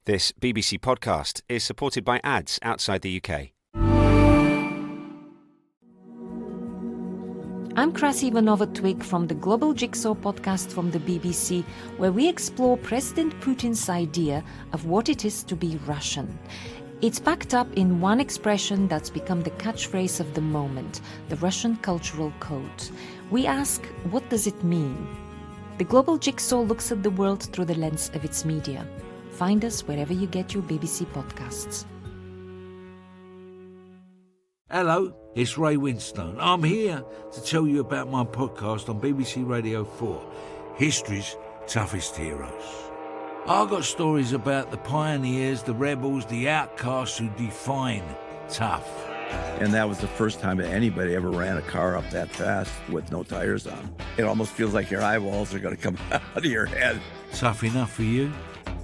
This BBC podcast is supported by ads outside the UK. I'm Krasi Ivanova-Twig from the Global Jigsaw podcast from the BBC, where we explore President Putin's idea of what it is to be Russian. It's packed up in one expression that's become the catchphrase of the moment, the Russian cultural code. We ask, what does it mean? The Global Jigsaw looks at the world through the lens of its media. Find us wherever you get your BBC podcasts. Hello, it's Ray Winstone. I'm here to tell you about my podcast on BBC Radio 4, History's Toughest Heroes. I've got stories about the pioneers, the rebels, the outcasts who define tough. And that was the first time that anybody ever ran a car up that fast with no tires on. It almost feels like your eyeballs are going to come out of your head. Tough enough for you?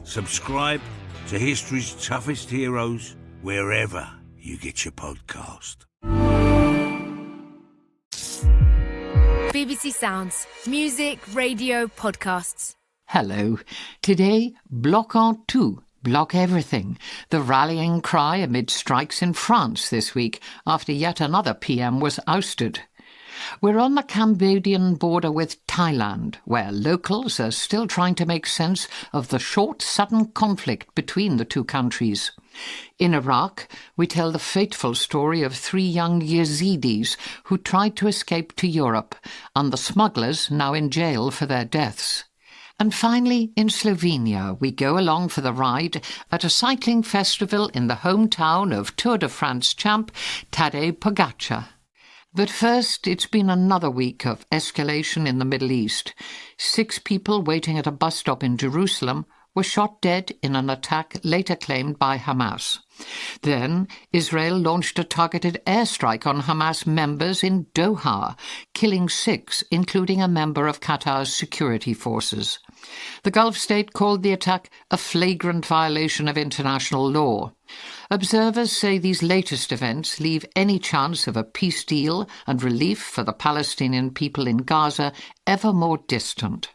Subscribe to History's Toughest Heroes wherever you get your podcast. BBC Sounds. Music, radio, podcasts. Hello. Today, Bloc en tout. Block everything. The rallying cry amid strikes in France this week after yet another PM was ousted. We're on the Cambodian border with Thailand, where locals are still trying to make sense of the short, sudden conflict between the two countries. In Iraq, we tell the fateful story of 3 young Yazidis who tried to escape to Europe, and the smugglers now in jail for their deaths. And finally, in Slovenia, we go along for the ride at a cycling festival in the hometown of Tour de France champ Tadej Pogačar. But first, it's been another week of escalation in the Middle East. 6 people waiting at a bus stop in Jerusalem were shot dead in an attack later claimed by Hamas. Then, Israel launched a targeted airstrike on Hamas members in Doha, killing 6, including a member of Qatar's security forces. The Gulf state called the attack a flagrant violation of international law. Observers say these latest events leave any chance of a peace deal and relief for the Palestinian people in Gaza ever more distant.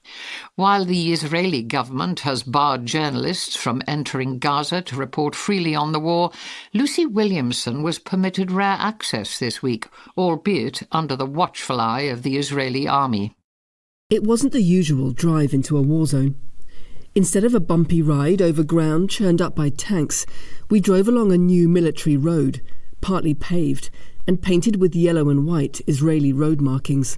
While the Israeli government has barred journalists from entering Gaza to report freely on the war, Lucy Williamson was permitted rare access this week, albeit under the watchful eye of the Israeli army. It wasn't the usual drive into a war zone. Instead of a bumpy ride over ground churned up by tanks, we drove along a new military road, partly paved and painted with yellow and white Israeli road markings.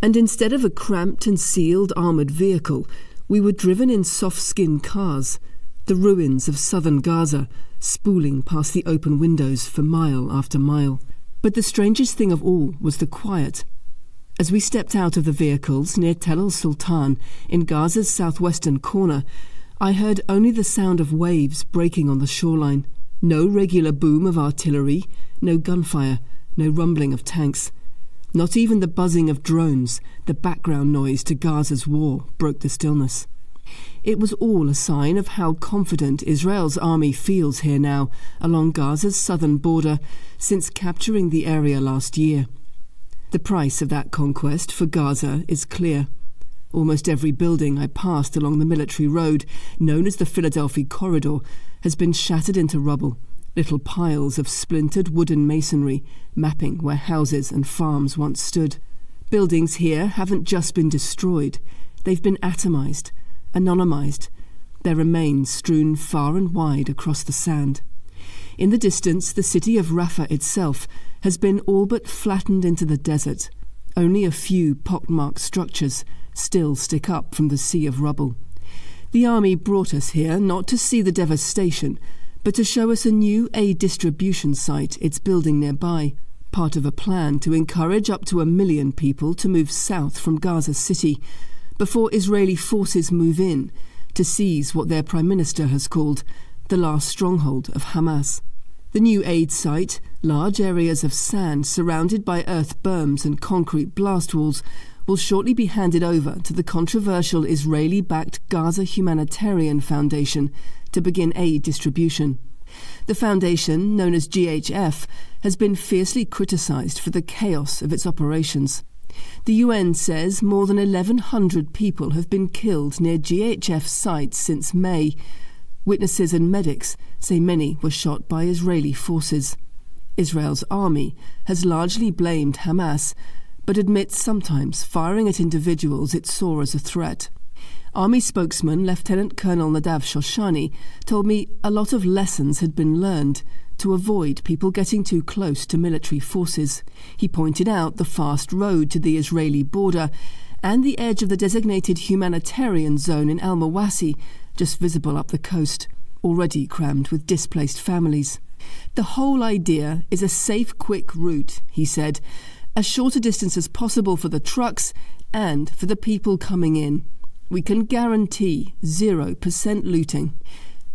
And instead of a cramped and sealed armoured vehicle, we were driven in soft-skin cars, the ruins of southern Gaza spooling past the open windows for mile after mile. But the strangest thing of all was the quiet. As we stepped out of the vehicles near Tel el-Sultan in Gaza's southwestern corner, I heard only the sound of waves breaking on the shoreline. No regular boom of artillery, no gunfire, no rumbling of tanks. Not even the buzzing of drones, the background noise to Gaza's war, broke the stillness. It was all a sign of how confident Israel's army feels here now along Gaza's southern border since capturing the area last year. The price of that conquest for Gaza is clear. Almost every building I passed along the military road, known as the Philadelphia Corridor, has been shattered into rubble, little piles of splintered wooden masonry mapping where houses and farms once stood. Buildings here haven't just been destroyed, they've been atomized, anonymized, their remains strewn far and wide across the sand. In the distance, the city of Rafah itself has been all but flattened into the desert. Only a few pockmarked structures still stick up from the sea of rubble. The army brought us here not to see the devastation, but to show us a new aid distribution site it's building nearby, part of a plan to encourage up to 1 million people to move south from Gaza City before Israeli forces move in to seize what their Prime Minister has called the last stronghold of Hamas. The new aid site, large areas of sand surrounded by earth berms and concrete blast walls, will shortly be handed over to the controversial Israeli-backed Gaza Humanitarian Foundation to begin aid distribution. The foundation, known as GHF, has been fiercely criticised for the chaos of its operations. The UN says more than 1,100 people have been killed near GHF sites since May. Witnesses and medics say many were shot by Israeli forces. Israel's army has largely blamed Hamas, but admits sometimes firing at individuals it saw as a threat. Army spokesman Lieutenant Colonel Nadav Shoshani told me a lot of lessons had been learned to avoid people getting too close to military forces. He pointed out the fast road to the Israeli border and the edge of the designated humanitarian zone in Al-Mawasi, just visible up the coast, already crammed with displaced families. The whole idea is a safe, quick route, he said, as short a distance as possible for the trucks and for the people coming in. We can guarantee 0% looting.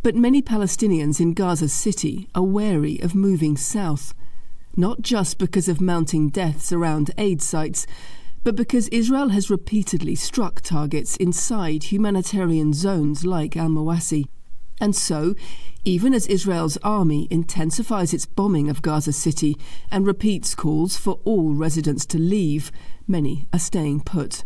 But many Palestinians in Gaza City are wary of moving south, not just because of mounting deaths around aid sites, but because Israel has repeatedly struck targets inside humanitarian zones like Al-Mawasi. And so, even as Israel's army intensifies its bombing of Gaza City and repeats calls for all residents to leave, many are staying put.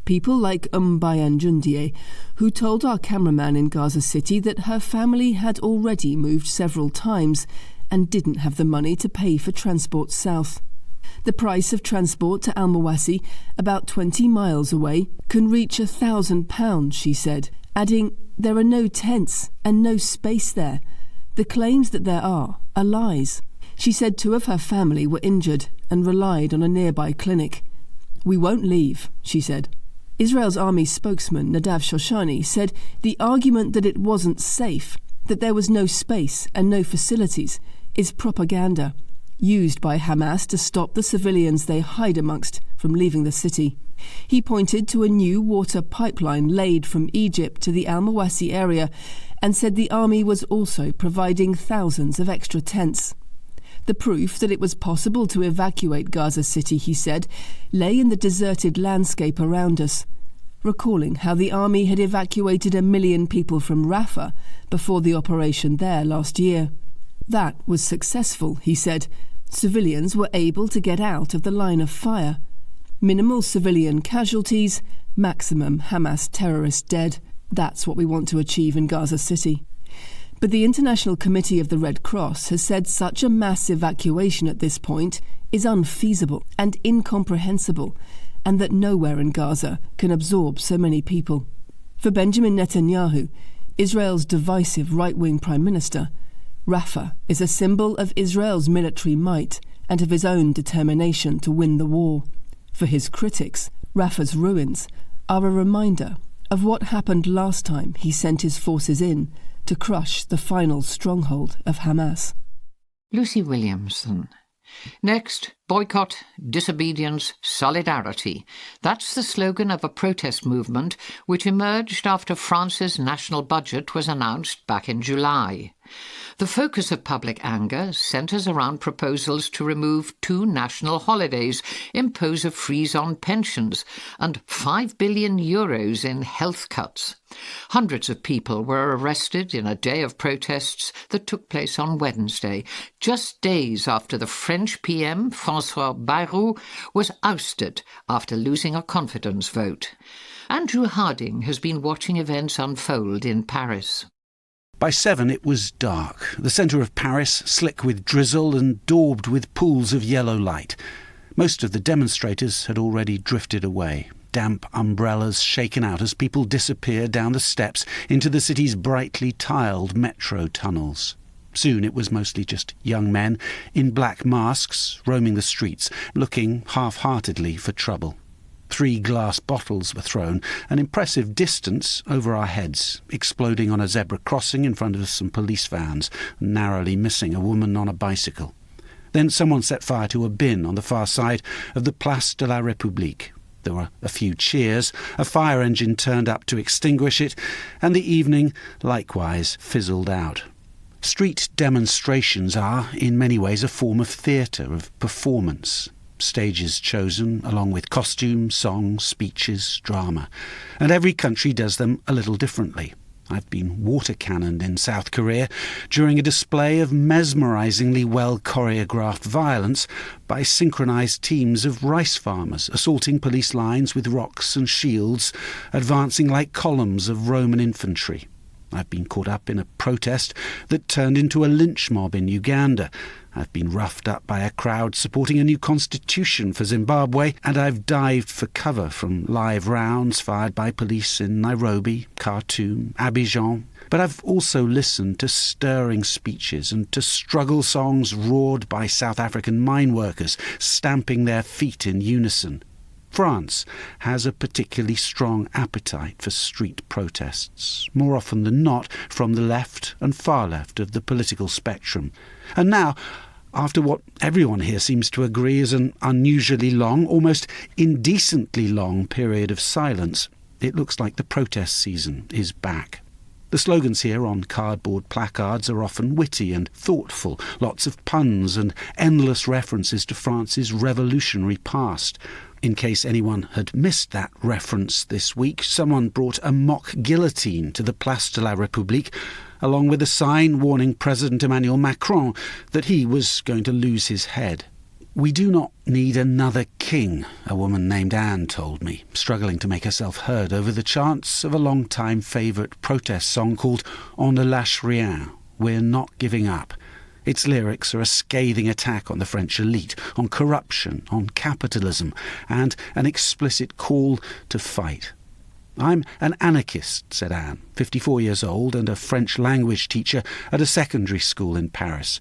People like Bayan Jundie, who told our cameraman in Gaza City that her family had already moved several times and didn't have the money to pay for transport south. The price of transport to Al-Mawasi, about 20 miles away, can reach £1,000, she said, adding, "There are no tents and no space there. The claims that there are lies." She said 2 of her family were injured and relied on a nearby clinic. "We won't leave," she said. Israel's army spokesman Nadav Shoshani said the argument that it wasn't safe, that there was no space and no facilities, is propaganda, used by Hamas to stop the civilians they hide amongst from leaving the city. He pointed to a new water pipeline laid from Egypt to the Al-Mawasi area and said the army was also providing thousands of extra tents. The proof that it was possible to evacuate Gaza City, he said, lay in the deserted landscape around us, recalling how the army had evacuated 1 million people from Rafah before the operation there last year. That was successful, he said. Civilians were able to get out of the line of fire. Minimal civilian casualties, maximum Hamas terrorists dead. That's what we want to achieve in Gaza City. But the International Committee of the Red Cross has said such a mass evacuation at this point is unfeasible and incomprehensible, and that nowhere in Gaza can absorb so many people. For Benjamin Netanyahu, Israel's divisive right-wing prime minister, Rafah is a symbol of Israel's military might and of his own determination to win the war. For his critics, Rafah's ruins are a reminder of what happened last time he sent his forces in to crush the final stronghold of Hamas. Lucy Williamson. Next, boycott, disobedience, solidarity. That's the slogan of a protest movement which emerged after France's national budget was announced back in July. The focus of public anger centres around proposals to remove 2 national holidays, impose a freeze on pensions, and €5 billion in health cuts. Hundreds of people were arrested in a day of protests that took place on Wednesday, just days after the French PM, François Bayrou, was ousted after losing a confidence vote. Andrew Harding has been watching events unfold in Paris. By 7 it was dark, the centre of Paris slick with drizzle and daubed with pools of yellow light. Most of the demonstrators had already drifted away, damp umbrellas shaken out as people disappeared down the steps into the city's brightly tiled metro tunnels. Soon it was mostly just young men in black masks roaming the streets, looking half-heartedly for trouble. 3 glass bottles were thrown, an impressive distance over our heads, exploding on a zebra crossing in front of some police vans, narrowly missing a woman on a bicycle. Then someone set fire to a bin on the far side of the Place de la République. There were a few cheers, a fire engine turned up to extinguish it, and the evening likewise fizzled out. Street demonstrations are, in many ways, a form of theatre, of performance. Stages chosen, along with costumes, songs, speeches, drama. And every country does them a little differently. I've been water-cannoned in South Korea during a display of mesmerisingly well-choreographed violence by synchronised teams of rice farmers assaulting police lines with rocks and shields, advancing like columns of Roman infantry. I've been caught up in a protest that turned into a lynch mob in Uganda. I've been roughed up by a crowd supporting a new constitution for Zimbabwe, and I've dived for cover from live rounds fired by police in Nairobi, Khartoum, Abidjan. But I've also listened to stirring speeches and to struggle songs roared by South African mine workers, stamping their feet in unison. France has a particularly strong appetite for street protests, more often than not from the left and far left of the political spectrum. And now, after what everyone here seems to agree is an unusually long, almost indecently long period of silence, it looks like the protest season is back. The slogans here on cardboard placards are often witty and thoughtful, lots of puns and endless references to France's revolutionary past. In case anyone had missed that reference this week, someone brought a mock guillotine to the Place de la République, along with a sign warning President Emmanuel Macron that he was going to lose his head. "We do not need another king," a woman named Anne told me, struggling to make herself heard over the chants of a long-time favourite protest song called On ne lâche rien, We're Not Giving Up. Its lyrics are a scathing attack on the French elite, on corruption, on capitalism, and an explicit call to fight. "I'm an anarchist," said Anne, 54 years old and a French language teacher at a secondary school in Paris.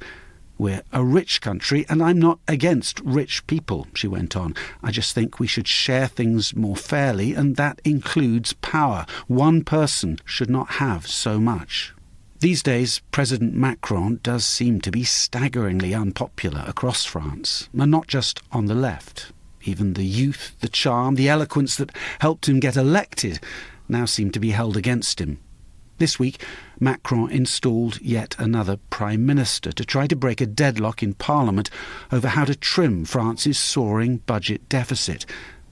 "We're a rich country, and I'm not against rich people," she went on. "I just think we should share things more fairly, and that includes power. One person should not have so much." These days, President Macron does seem to be staggeringly unpopular across France, and not just on the left. Even the youth, the charm, the eloquence that helped him get elected now seem to be held against him. This week, Macron installed yet another Prime Minister to try to break a deadlock in Parliament over how to trim France's soaring budget deficit.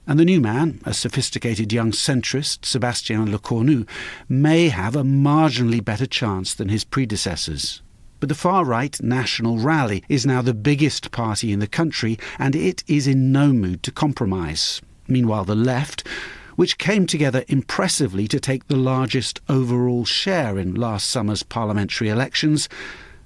And the new man, a sophisticated young centrist, Sébastien Lecornu, may have a marginally better chance than his predecessors. But the far-right National Rally is now the biggest party in the country, and it is in no mood to compromise. Meanwhile, the left, which came together impressively to take the largest overall share in last summer's parliamentary elections,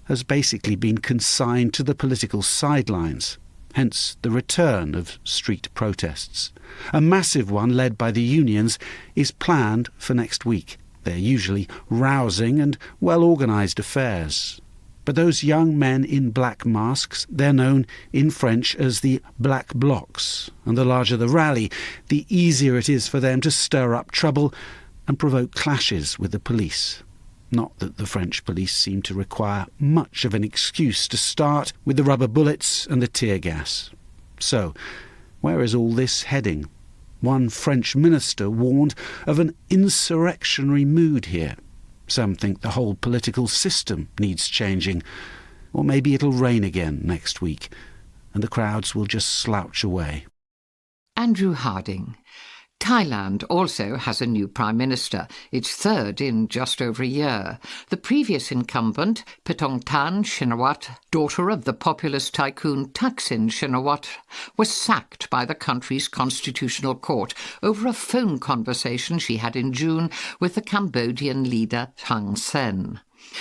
has basically been consigned to the political sidelines. Hence the return of street protests. A massive one led by the unions is planned for next week. They're usually rousing and well-organised affairs. But those young men in black masks, they're known in French as the Black Blocs, and the larger the rally, the easier it is for them to stir up trouble and provoke clashes with the police. Not that the French police seem to require much of an excuse to start with the rubber bullets and the tear gas. So, where is all this heading? One French minister warned of an insurrectionary mood here. Some think the whole political system needs changing. Or maybe it'll rain again next week, and the crowds will just slouch away. Andrew Harding. Thailand also has a new Prime Minister, its third in just over a year. The previous incumbent, Paetongtarn Shinawatra, daughter of the populist tycoon Thaksin Shinawatra, was sacked by the country's constitutional court over a phone conversation she had in June with the Cambodian leader Thein Sein.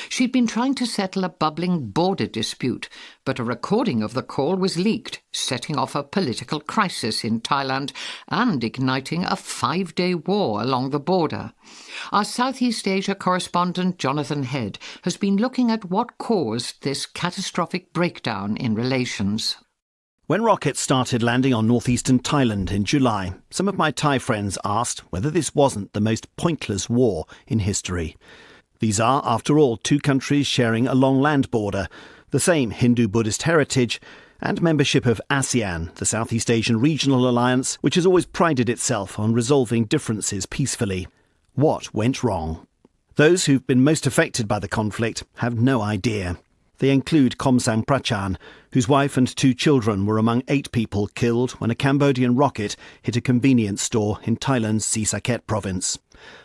She'd been trying to settle a bubbling border dispute, but a recording of the call was leaked, setting off a political crisis in Thailand and igniting a 5-day war along the border. Our Southeast Asia correspondent Jonathan Head has been looking at what caused this catastrophic breakdown in relations. When rockets started landing on northeastern Thailand in July, some of my Thai friends asked whether this wasn't the most pointless war in history. These are, after all, two countries sharing a long land border, the same Hindu-Buddhist heritage, and membership of ASEAN, the Southeast Asian Regional Alliance, which has always prided itself on resolving differences peacefully. What went wrong? Those who've been most affected by the conflict have no idea. They include Komsang Prachan, whose wife and 2 children were among 8 people killed when a Cambodian rocket hit a convenience store in Thailand's Sisaket province.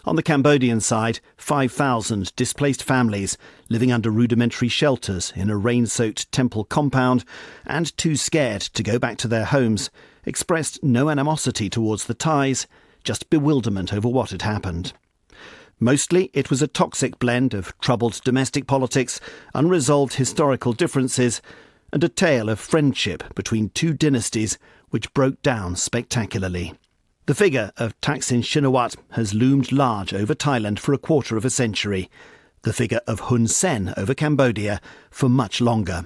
On the Cambodian side, 5,000 displaced families living under rudimentary shelters in a rain-soaked temple compound and too scared to go back to their homes expressed no animosity towards the Thais, just bewilderment over what had happened. Mostly it was a toxic blend of troubled domestic politics, unresolved historical differences, and a tale of friendship between two dynasties which broke down spectacularly. The figure of Thaksin Shinawatra has loomed large over Thailand for a quarter of a century, the figure of Hun Sen over Cambodia for much longer.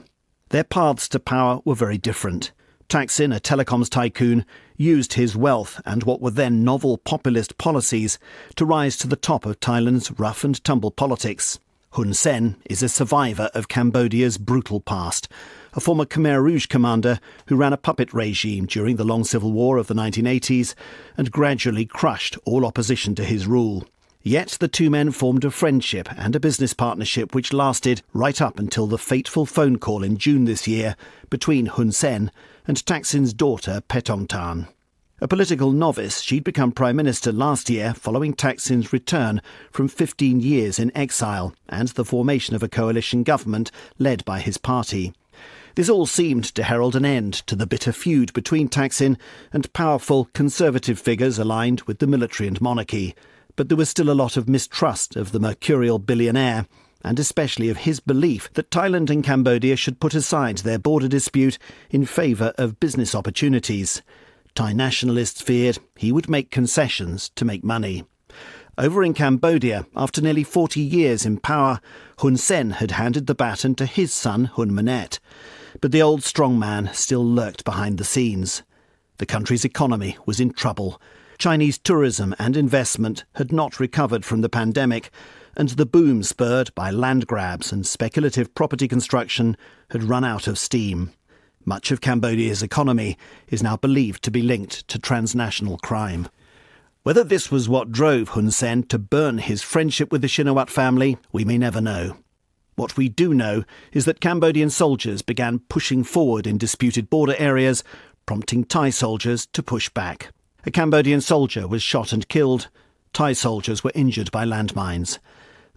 Their paths to power were very different. Thaksin, a telecoms tycoon, used his wealth and what were then novel populist policies to rise to the top of Thailand's rough-and-tumble politics. Hun Sen is a survivor of Cambodia's brutal past, a former Khmer Rouge commander who ran a puppet regime during the long civil war of the 1980s and gradually crushed all opposition to his rule. Yet the two men formed a friendship and a business partnership which lasted right up until the fateful phone call in June this year between Hun Sen and Thaksin's daughter Petongtarn. A political novice, she'd become Prime Minister last year following Thaksin's return from 15 years in exile and the formation of a coalition government led by his party. This all seemed to herald an end to the bitter feud between Thaksin and powerful conservative figures aligned with the military and monarchy. But there was still a lot of mistrust of the mercurial billionaire, and especially of his belief that Thailand and Cambodia should put aside their border dispute in favour of business opportunities. Thai nationalists feared he would make concessions to make money. Over in Cambodia, after nearly 40 years in power, Hun Sen had handed the baton to his son Hun Manet. But the old strongman still lurked behind the scenes. The country's economy was in trouble. Chinese tourism and investment had not recovered from the pandemic, and the boom spurred by land grabs and speculative property construction had run out of steam. Much of Cambodia's economy is now believed to be linked to transnational crime. Whether this was what drove Hun Sen to burn his friendship with the Shinawatra family, we may never know. What we do know is that Cambodian soldiers began pushing forward in disputed border areas, prompting Thai soldiers to push back. A Cambodian soldier was shot and killed. Thai soldiers were injured by landmines.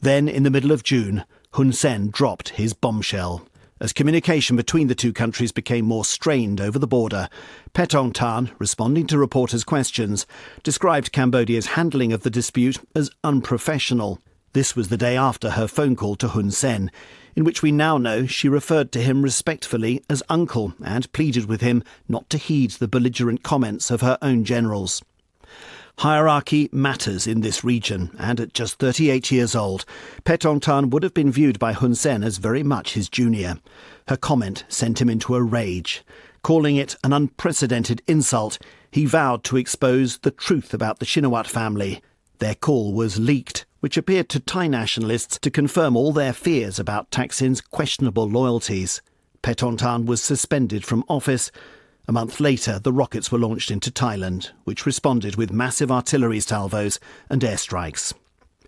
Then, in the middle of June, Hun Sen dropped his bombshell. As communication between the two countries became more strained over the border, Petongtarn, responding to reporters' questions, described Cambodia's handling of the dispute as unprofessional. This was the day after her phone call to Hun Sen, in which we now know she referred to him respectfully as uncle and pleaded with him not to heed the belligerent comments of her own generals. Hierarchy matters in this region, and at just 38 years old, Petongtarn would have been viewed by Hun Sen as very much his junior. Her comment sent him into a rage. Calling it an unprecedented insult, he vowed to expose the truth about the Shinawatra family. Their call was leaked, which appeared to Thai nationalists to confirm all their fears about Thaksin's questionable loyalties. Petongtarn was suspended from office. A month later, the rockets were launched into Thailand, which responded with massive artillery salvos and airstrikes.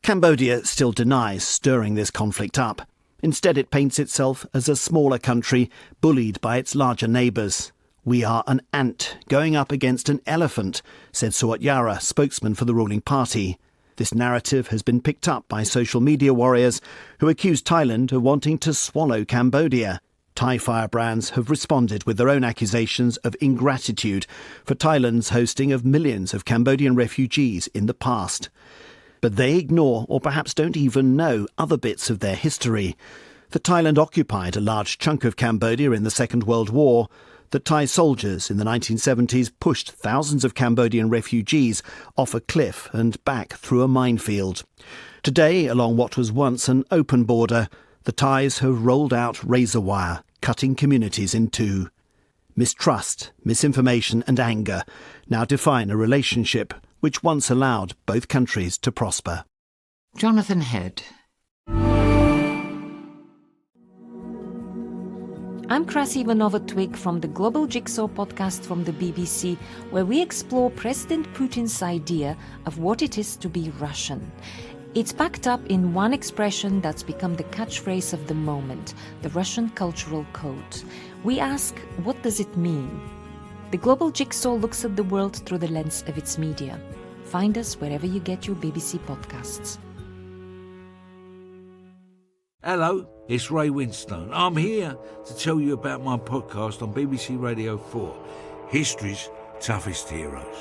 Cambodia still denies stirring this conflict up. Instead, it paints itself as a smaller country bullied by its larger neighbours. "We are an ant going up against an elephant," said Suwatyara, spokesman for the ruling party. This narrative has been picked up by social media warriors who accuse Thailand of wanting to swallow Cambodia. Thai firebrands have responded with their own accusations of ingratitude for Thailand's hosting of millions of Cambodian refugees in the past. But they ignore, or perhaps don't even know, other bits of their history. That Thailand occupied a large chunk of Cambodia in the Second World War, that Thai soldiers in the 1970s pushed thousands of Cambodian refugees off a cliff and back through a minefield. Today, along what was once an open border, the Thais have rolled out razor wire, cutting communities in two. Mistrust, misinformation and anger now define a relationship which once allowed both countries to prosper. Jonathan Head. I'm Krasi Ivanova-Twig from the Global Jigsaw podcast from the BBC, where we explore President Putin's idea of what it is to be Russian. It's packed up in one expression that's become the catchphrase of the moment, the Russian cultural code. We ask, what does it mean? The Global Jigsaw looks at the world through the lens of its media. Find us wherever you get your BBC podcasts. Hello, it's Ray Winstone. I'm here to tell you about my podcast on BBC Radio 4, History's Toughest Heroes.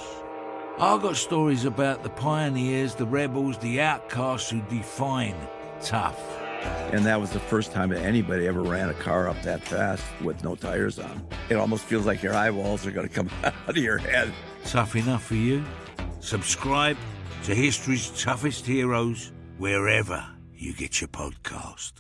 I got stories about the pioneers, the rebels, the outcasts who define tough. And that was the first time that anybody ever ran a car up that fast with no tires on. It almost feels like your eyeballs are going to come out of your head. Tough enough for you? Subscribe to History's Toughest Heroes wherever you get your podcast.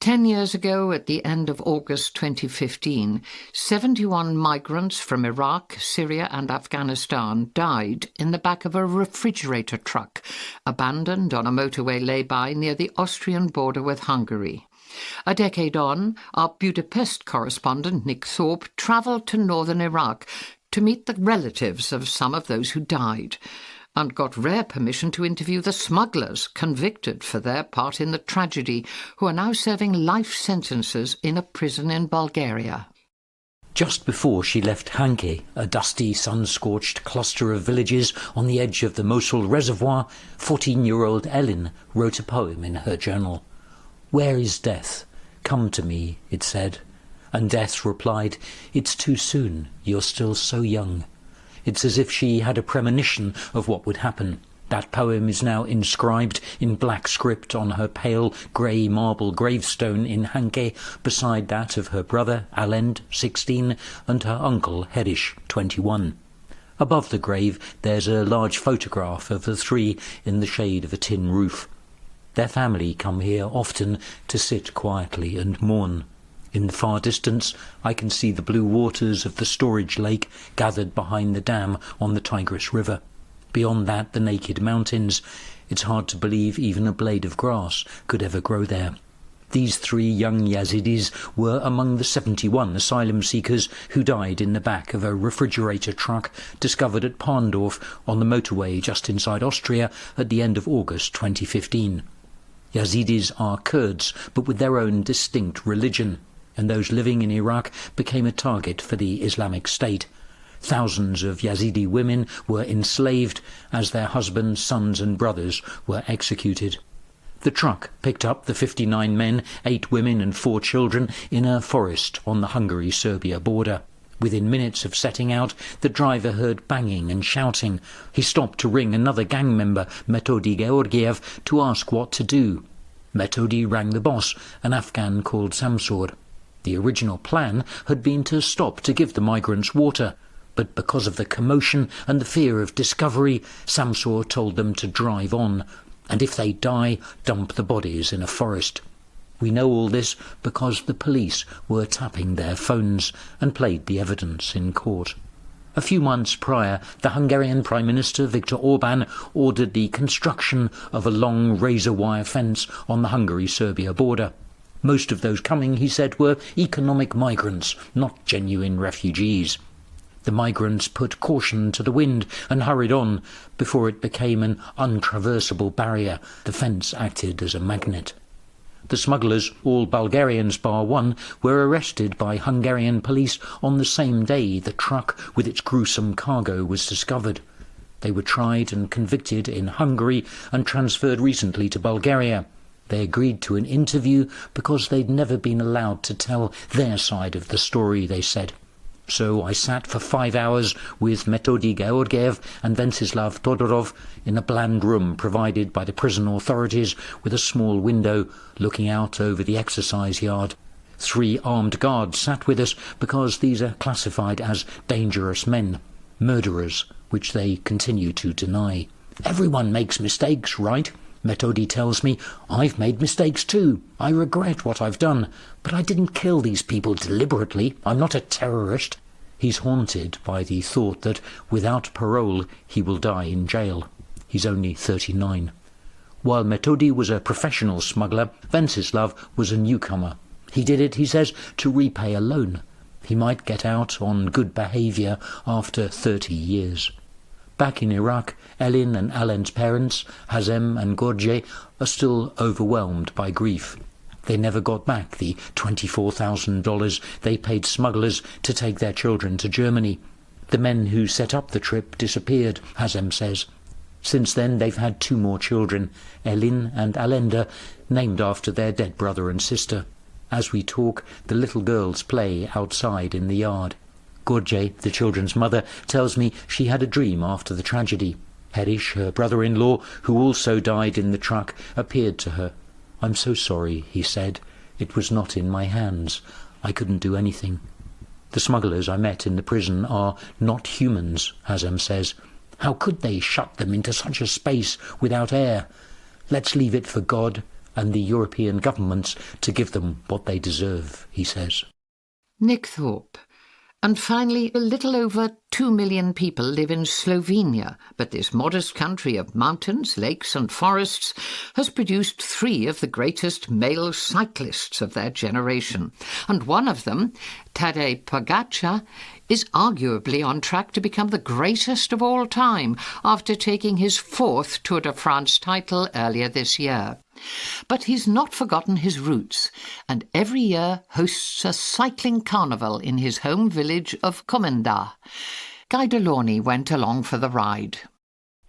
10 years ago, at the end of August 2015, 71 migrants from Iraq, Syria and Afghanistan died in the back of a refrigerator truck, abandoned on a motorway lay-by near the Austrian border with Hungary. A decade on, our Budapest correspondent, Nick Thorpe, travelled to northern Iraq to meet the relatives of some of those who died, and got rare permission to interview the smugglers convicted for their part in the tragedy, who are now serving life sentences in a prison in Bulgaria. Just before she left Hanke, a dusty, sun-scorched cluster of villages on the edge of the Mosul Reservoir, 14-year-old Ellen wrote a poem in her journal. "Where is death? Come to me," it said. And death replied, "It's too soon, you're still so young." It's as if she had a premonition of what would happen. That poem is now inscribed in black script on her pale grey marble gravestone in Hanke, beside that of her brother, Alend, 16, and her uncle, Hedish, 21. Above the grave there's a large photograph of the three in the shade of a tin roof. Their family come here often to sit quietly and mourn. In the far distance, I can see the blue waters of the storage lake gathered behind the dam on the Tigris River. Beyond that, the naked mountains. It's hard to believe even a blade of grass could ever grow there. These three young Yazidis were among the 71 asylum seekers who died in the back of a refrigerator truck discovered at Parndorf on the motorway just inside Austria at the end of August 2015. Yazidis are Kurds, but with their own distinct religion, and those living in Iraq became a target for the Islamic State. Thousands of Yazidi women were enslaved as their husbands, sons and brothers were executed. The truck picked up the 59 men, 8 women and 4 children in a forest on the Hungary-Serbia border. Within minutes of setting out, the driver heard banging and shouting. He stopped to ring another gang member, Metodi Georgiev, to ask what to do. Metodi rang the boss, an Afghan called Samsur. The original plan had been to stop to give the migrants water, but because of the commotion and the fear of discovery, Samsur told them to drive on, and if they die, dump the bodies in a forest. We know all this because the police were tapping their phones and played the evidence in court. A few months prior, the Hungarian Prime Minister Viktor Orbán ordered the construction of a long razor-wire fence on the Hungary-Serbia border. Most of those coming, he said, were economic migrants, not genuine refugees. The migrants put caution to the wind and hurried on. Before it became an untraversable barrier, the fence acted as a magnet. The smugglers, all Bulgarians bar one, were arrested by Hungarian police on the same day the truck with its gruesome cargo was discovered. They were tried and convicted in Hungary and transferred recently to Bulgaria. They agreed to an interview because they'd never been allowed to tell their side of the story, they said. So I sat for 5 hours with Metodi Georgiev and Ventsislav Todorov in a bland room provided by the prison authorities with a small window looking out over the exercise yard. 3 armed guards sat with us because these are classified as dangerous men, murderers, which they continue to deny. Everyone makes mistakes, right? Metodi tells me, I've made mistakes too. I regret what I've done, but I didn't kill these people deliberately. I'm not a terrorist. He's haunted by the thought that without parole he will die in jail. He's only 39. While Metodi was a professional smuggler, Ventsislav was a newcomer. He did it, he says, to repay a loan. He might get out on good behaviour after 30 years. Back in Iraq, Elin and Alen's parents, Hazem and Gorje, are still overwhelmed by grief. They never got back the $24,000 they paid smugglers to take their children to Germany. The men who set up the trip disappeared, Hazem says. Since then they've had 2 more children, Elin and Alenda, named after their dead brother and sister. As we talk, the little girls play outside in the yard. Gorje, the children's mother, tells me she had a dream after the tragedy. Herish, her brother-in-law, who also died in the truck, appeared to her. "I'm so sorry," he said. "It was not in my hands. I couldn't do anything." The smugglers I met in the prison are not humans, Hazem says. How could they shut them into such a space without air? Let's leave it for God and the European governments to give them what they deserve, he says. Nick Thorpe. And finally, a little over 2 million people live in Slovenia, but this modest country of mountains, lakes and forests has produced 3 of the greatest male cyclists of their generation. And one of them, Tadej Pogačar, is arguably on track to become the greatest of all time after taking his 4th Tour de France title earlier this year. But he's not forgotten his roots, and every year hosts a cycling carnival in his home village of Komenda. Guy Delaunay went along for the ride.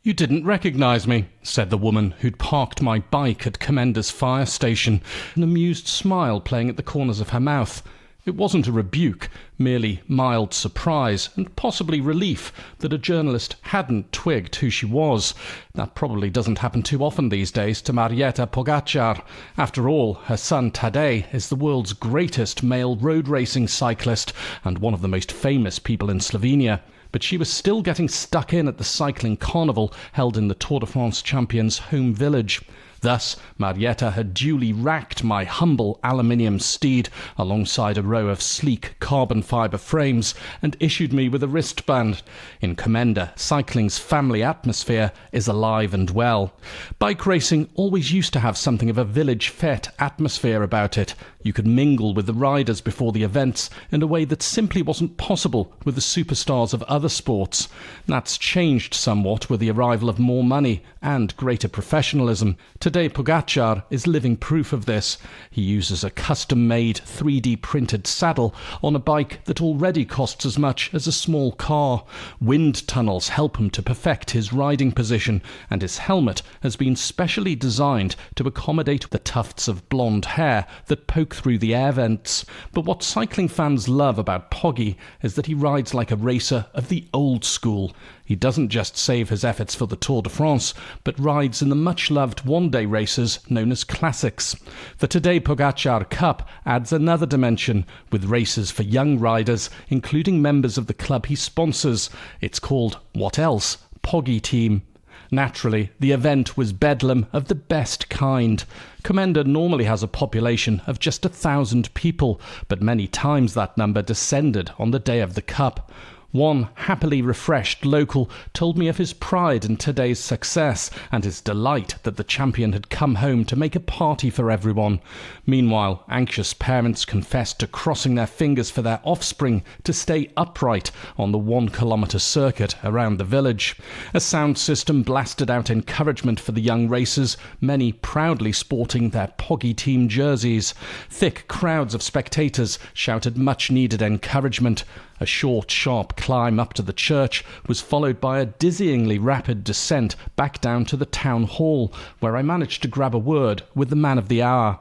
"You didn't recognise me," said the woman who'd parked my bike at Comenda's fire station, an amused smile playing at the corners of her mouth. It wasn't a rebuke, merely mild surprise and possibly relief that a journalist hadn't twigged who she was. That probably doesn't happen too often these days to Marieta Pogačar. After all, her son Tadej is the world's greatest male road racing cyclist and one of the most famous people in Slovenia. But she was still getting stuck in at the cycling carnival held in the Tour de France champion's home village. Thus, Marieta had duly racked my humble aluminium steed alongside a row of sleek carbon fibre frames and issued me with a wristband. In Komenda, cycling's family atmosphere is alive and well. Bike racing always used to have something of a village fete atmosphere about it. You could mingle with the riders before the events in a way that simply wasn't possible with the superstars of other sports. That's changed somewhat with the arrival of more money and greater professionalism. Today, Pogačar is living proof of this. He uses a custom-made 3D printed saddle on a bike that already costs as much as a small car. Wind tunnels help him to perfect his riding position, and his helmet has been specially designed to accommodate the tufts of blonde hair that poke through the air vents. But what cycling fans love about Poggy is that he rides like a racer of the old school. He doesn't just save his efforts for the Tour de France, but rides in the much-loved one-day races known as classics. The Tadej Pogačar Cup adds another dimension, with races for young riders, including members of the club he sponsors. It's called, what else? Poggy Team. Naturally, the event was bedlam of the best kind. Komenda normally has a population of just 1,000 people, but many times that number descended on the day of the Cup. One happily refreshed local told me of his pride in today's success and his delight that the champion had come home to make a party for everyone. Meanwhile, anxious parents confessed to crossing their fingers for their offspring to stay upright on the 1-kilometre circuit around the village. A sound system blasted out encouragement for the young racers, many proudly sporting their Poggy Team jerseys. Thick crowds of spectators shouted much-needed encouragement. A short, sharp climb up to the church was followed by a dizzyingly rapid descent back down to the town hall, where I managed to grab a word with the man of the hour.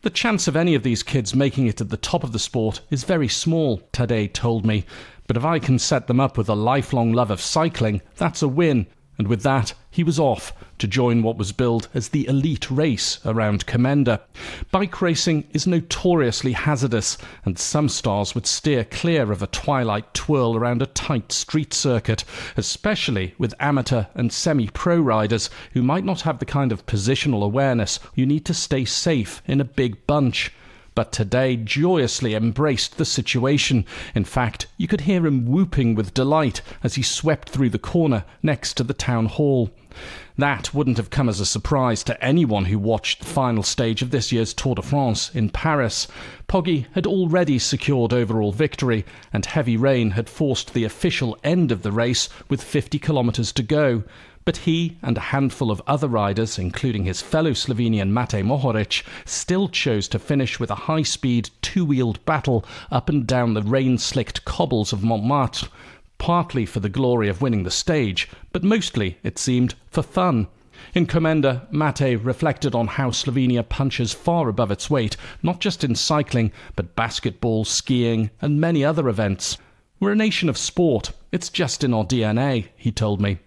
The chance of any of these kids making it at the top of the sport is very small, Tadej told me, but if I can set them up with a lifelong love of cycling, that's a win. And with that, he was off to join what was billed as the elite race around Komenda. Bike racing is notoriously hazardous, and some stars would steer clear of a twilight twirl around a tight street circuit, especially with amateur and semi-pro riders who might not have the kind of positional awareness you need to stay safe in a big bunch. But Tadej joyously embraced the situation. In fact, you could hear him whooping with delight as he swept through the corner next to the town hall. That wouldn't have come as a surprise to anyone who watched the final stage of this year's Tour de France in Paris. Poggy had already secured overall victory, and heavy rain had forced the official end of the race with 50 kilometres to go. But he and a handful of other riders, including his fellow Slovenian Matej Mohoric, still chose to finish with a high-speed, two-wheeled battle up and down the rain-slicked cobbles of Montmartre, partly for the glory of winning the stage, but mostly, it seemed, for fun. In Komenda, Matej reflected on how Slovenia punches far above its weight, not just in cycling, but basketball, skiing, and many other events. We're a nation of sport. It's just in our DNA, he told me.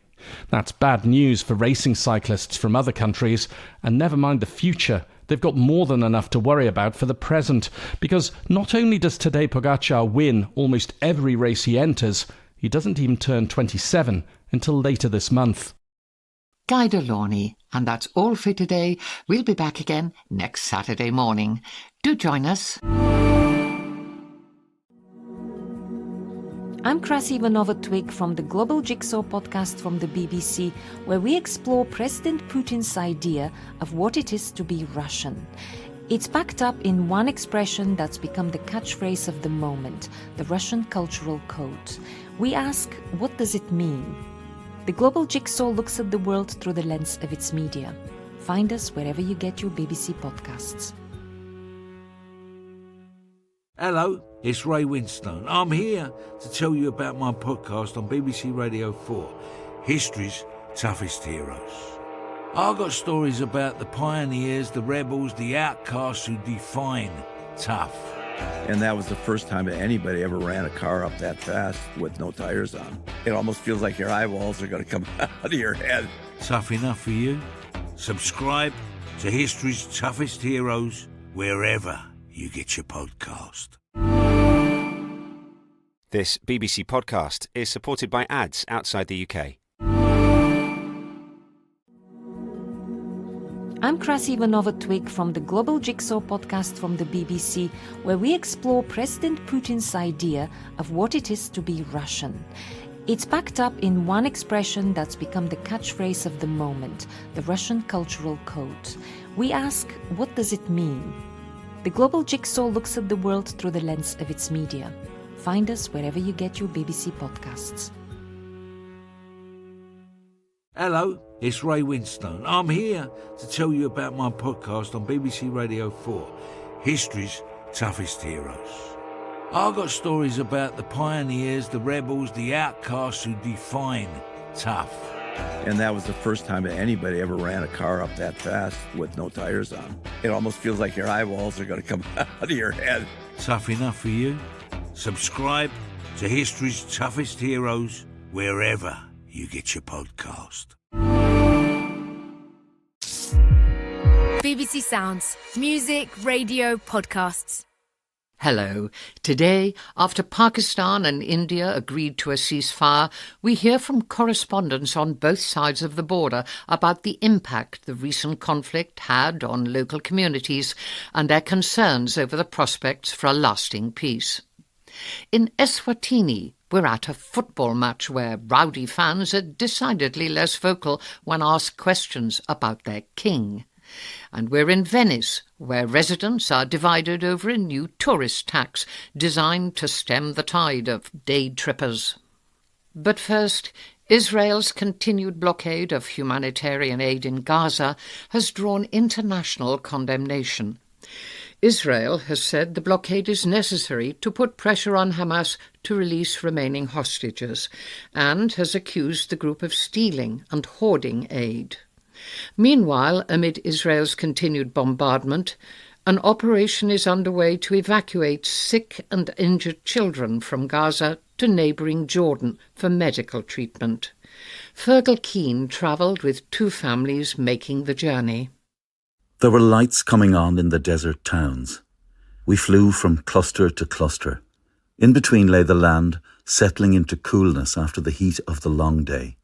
That's bad news for racing cyclists from other countries, and never mind the future. They've got more than enough to worry about for the present, because not only does Tadej Pogacar win almost every race he enters, he doesn't even turn 27 until later this month. Guy Delorney, and that's all for today. We'll be back again next Saturday morning. Do join us. I'm Krasi Ivanova-Twig from the Global Jigsaw podcast from the BBC, where we explore President Putin's idea of what it is to be Russian. It's packed up in one expression that's become the catchphrase of the moment, the Russian cultural code. We ask, what does it mean? The Global Jigsaw looks at the world through the lens of its media. Find us wherever you get your BBC podcasts. Hello, it's Ray Winstone. I'm here to tell you about my podcast on BBC Radio 4, History's Toughest Heroes. I've got stories about the pioneers, the rebels, the outcasts who define tough. And that was the first time that anybody ever ran a car up that fast with no tires on. It almost feels like your eyeballs are going to come out of your head. Tough enough for you? Subscribe to History's Toughest Heroes wherever you get your podcast. This BBC podcast is supported by ads outside the UK. I'm Krasi Ivanova-Twig from the Global Jigsaw podcast from the BBC, where we explore President Putin's idea of what it is to be Russian. It's packed up in one expression that's become the catchphrase of the moment, the Russian cultural code. We ask, what does it mean? The Global Jigsaw looks at the world through the lens of its media. Find us wherever you get your BBC podcasts. Hello, it's Ray Winstone. I'm here to tell you about my podcast on BBC Radio 4, History's Toughest Heroes. I've got stories about the pioneers, the rebels, the outcasts who define tough. And that was the first time that anybody ever ran a car up that fast with no tires on. It almost feels like your eyeballs are going to come out of your head. Tough enough for you? Subscribe to History's Toughest Heroes wherever you get your podcast. BBC Sounds. Music, radio, podcasts. Hello. Today, after Pakistan and India agreed to a ceasefire, we hear from correspondents on both sides of the border about the impact the recent conflict had on local communities and their concerns over the prospects for a lasting peace. In Eswatini, we're at a football match where rowdy fans are decidedly less vocal when asked questions about their king. And we're in Venice, where residents are divided over a new tourist tax designed to stem the tide of day trippers. But first, Israel's continued blockade of humanitarian aid in Gaza has drawn international condemnation. Israel has said the blockade is necessary to put pressure on Hamas to release remaining hostages, and has accused the group of stealing and hoarding aid. Meanwhile, amid Israel's continued bombardment, an operation is underway to evacuate sick and injured children from Gaza to neighbouring Jordan for medical treatment. Fergal Keane travelled with two families making the journey. There were lights coming on in the desert towns. We flew from cluster to cluster. In between lay the land, settling into coolness after the heat of the long day.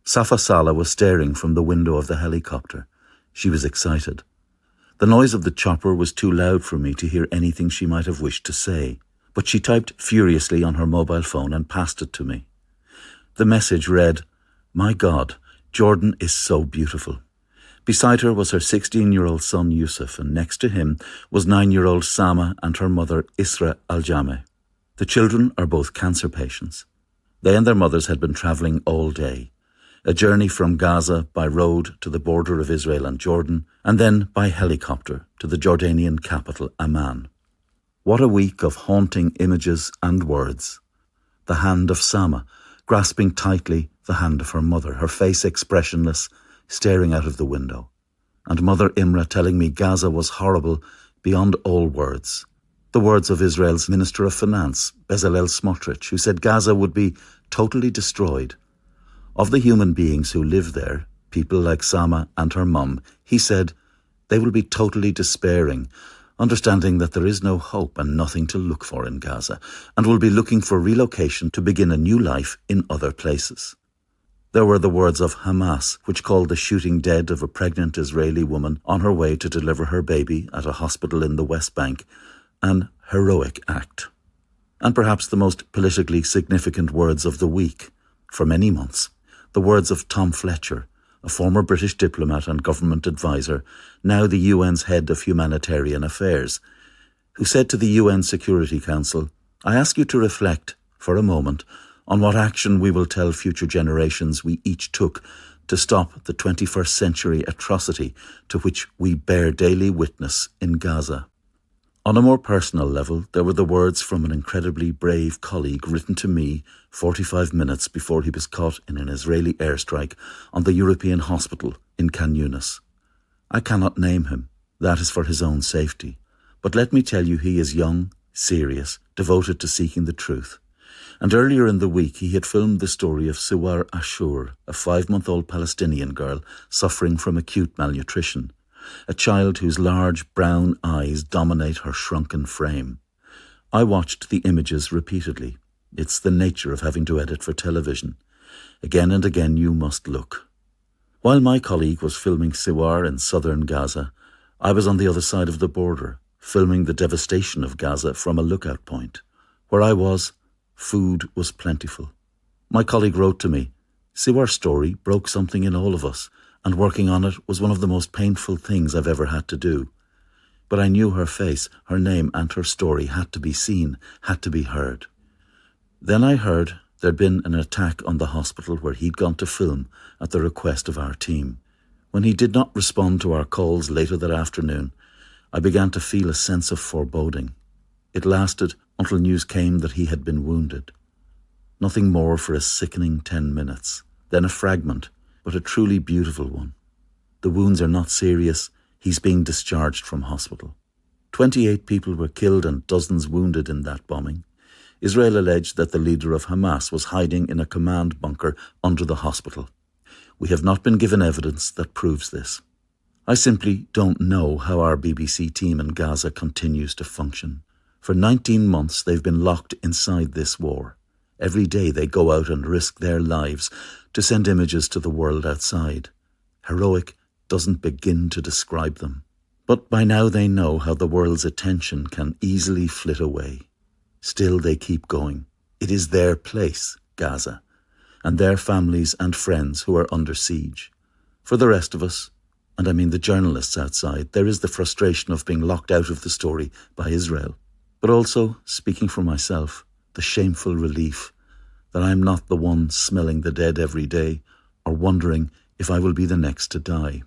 Safa Salah was staring from the window of the helicopter. She was excited. The noise of the chopper was too loud for me to hear anything she might have wished to say, but she typed furiously on her mobile phone and passed it to me. The message read, "My God, Jordan is so beautiful." Beside her was her 16-year-old son Yusuf, and next to him was 9-year-old Sama and her mother Isra Al-Jameh. The children are both cancer patients. They and their mothers had been travelling all day. A journey from Gaza by road to the border of Israel and Jordan, and then by helicopter to the Jordanian capital Amman. What a week of haunting images and words. The hand of Sama, grasping tightly the hand of her mother, her face expressionless, staring out of the window. And Mother Imra telling me Gaza was horrible beyond all words. The words of Israel's Minister of Finance, Bezalel Smotrich, who said Gaza would be totally destroyed. Of the human beings who live there, people like Sama and her mum, he said, they will be totally despairing, understanding that there is no hope and nothing to look for in Gaza, and will be looking for relocation to begin a new life in other places. There were the words of Hamas, which called the shooting dead of a pregnant Israeli woman on her way to deliver her baby at a hospital in the West Bank an heroic act. And perhaps the most politically significant words of the week, for many months, the words of Tom Fletcher, a former British diplomat and government advisor, now the UN's head of humanitarian affairs, who said to the UN Security Council, I ask you to reflect, for a moment, on what action we will tell future generations we each took to stop the 21st century atrocity to which we bear daily witness in Gaza. On a more personal level, there were the words from an incredibly brave colleague written to me 45 minutes before he was caught in an Israeli airstrike on the European hospital in Khan Yunis. I cannot name him, that is for his own safety, but let me tell you he is young, serious, devoted to seeking the truth. And earlier in the week he had filmed the story of Siwar Ashur, a 5-month-old Palestinian girl suffering from acute malnutrition, a child whose large brown eyes dominate her shrunken frame. I watched the images repeatedly. It's the nature of having to edit for television. Again and again you must look. While my colleague was filming Siwar in southern Gaza, I was on the other side of the border, filming the devastation of Gaza from a lookout point. Where I was, food was plentiful. My colleague wrote to me, Siwar's story broke something in all of us, and working on it was one of the most painful things I've ever had to do. But I knew her face, her name and her story had to be seen, had to be heard. Then I heard there'd been an attack on the hospital where he'd gone to film at the request of our team. When he did not respond to our calls later that afternoon, I began to feel a sense of foreboding. It lasted until news came that he had been wounded. Nothing more for a sickening 10 minutes, then a fragment, but a truly beautiful one. The wounds are not serious. He's being discharged from hospital. 28 people were killed and dozens wounded in that bombing. Israel alleged that the leader of Hamas was hiding in a command bunker under the hospital. We have not been given evidence that proves this. I simply don't know how our BBC team in Gaza continues to function. For 19 months they've been locked inside this war. Every day they go out and risk their lives to send images to the world outside. Heroic doesn't begin to describe them. But by now they know how the world's attention can easily flit away. Still they keep going. It is their place, Gaza, and their families and friends who are under siege. For the rest of us, and I mean the journalists outside, there is the frustration of being locked out of the story by Israel. But also, speaking for myself, the shameful relief that I am not the one smelling the dead every day or wondering if I will be the next to die.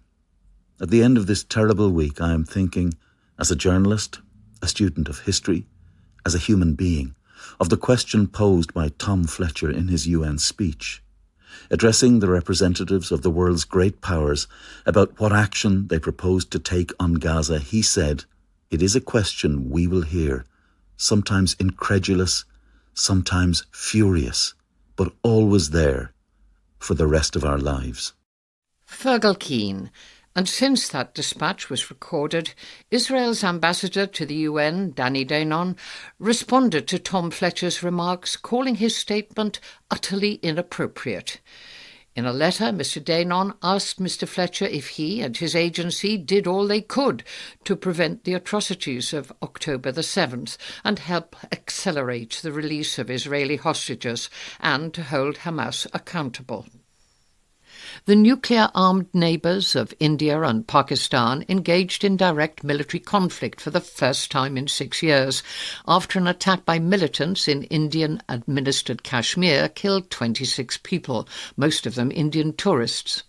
At the end of this terrible week, I am thinking, as a journalist, a student of history, as a human being, of the question posed by Tom Fletcher in his UN speech. Addressing the representatives of the world's great powers about what action they proposed to take on Gaza, he said, "It is a question we will hear, sometimes incredulous, sometimes furious, but always there for the rest of our lives." Fergal Keane. And since that dispatch was recorded, Israel's ambassador to the UN, Danny Danon, responded to Tom Fletcher's remarks, calling his statement utterly inappropriate. In a letter, Mr. Danon asked Mr. Fletcher if he and his agency did all they could to prevent the atrocities of October the 7th and help accelerate the release of Israeli hostages and to hold Hamas accountable. The nuclear-armed neighbours of India and Pakistan engaged in direct military conflict for the first time in 6 years, after an attack by militants in Indian-administered Kashmir killed 26 people, most of them Indian tourists.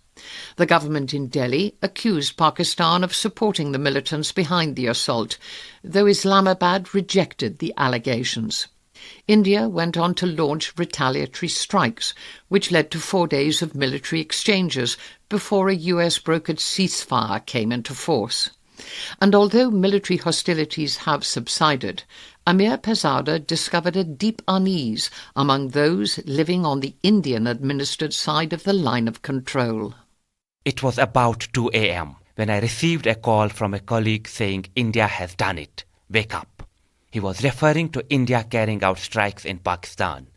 The government in Delhi accused Pakistan of supporting the militants behind the assault, though Islamabad rejected the allegations. India went on to launch retaliatory strikes, which led to 4 days of military exchanges before a US-brokered ceasefire came into force. And although military hostilities have subsided, Amir Pezada discovered a deep unease among those living on the Indian-administered side of the line of control. It was about 2 a.m. when I received a call from a colleague saying India has done it. Wake up. He was referring to India carrying out strikes in Pakistan.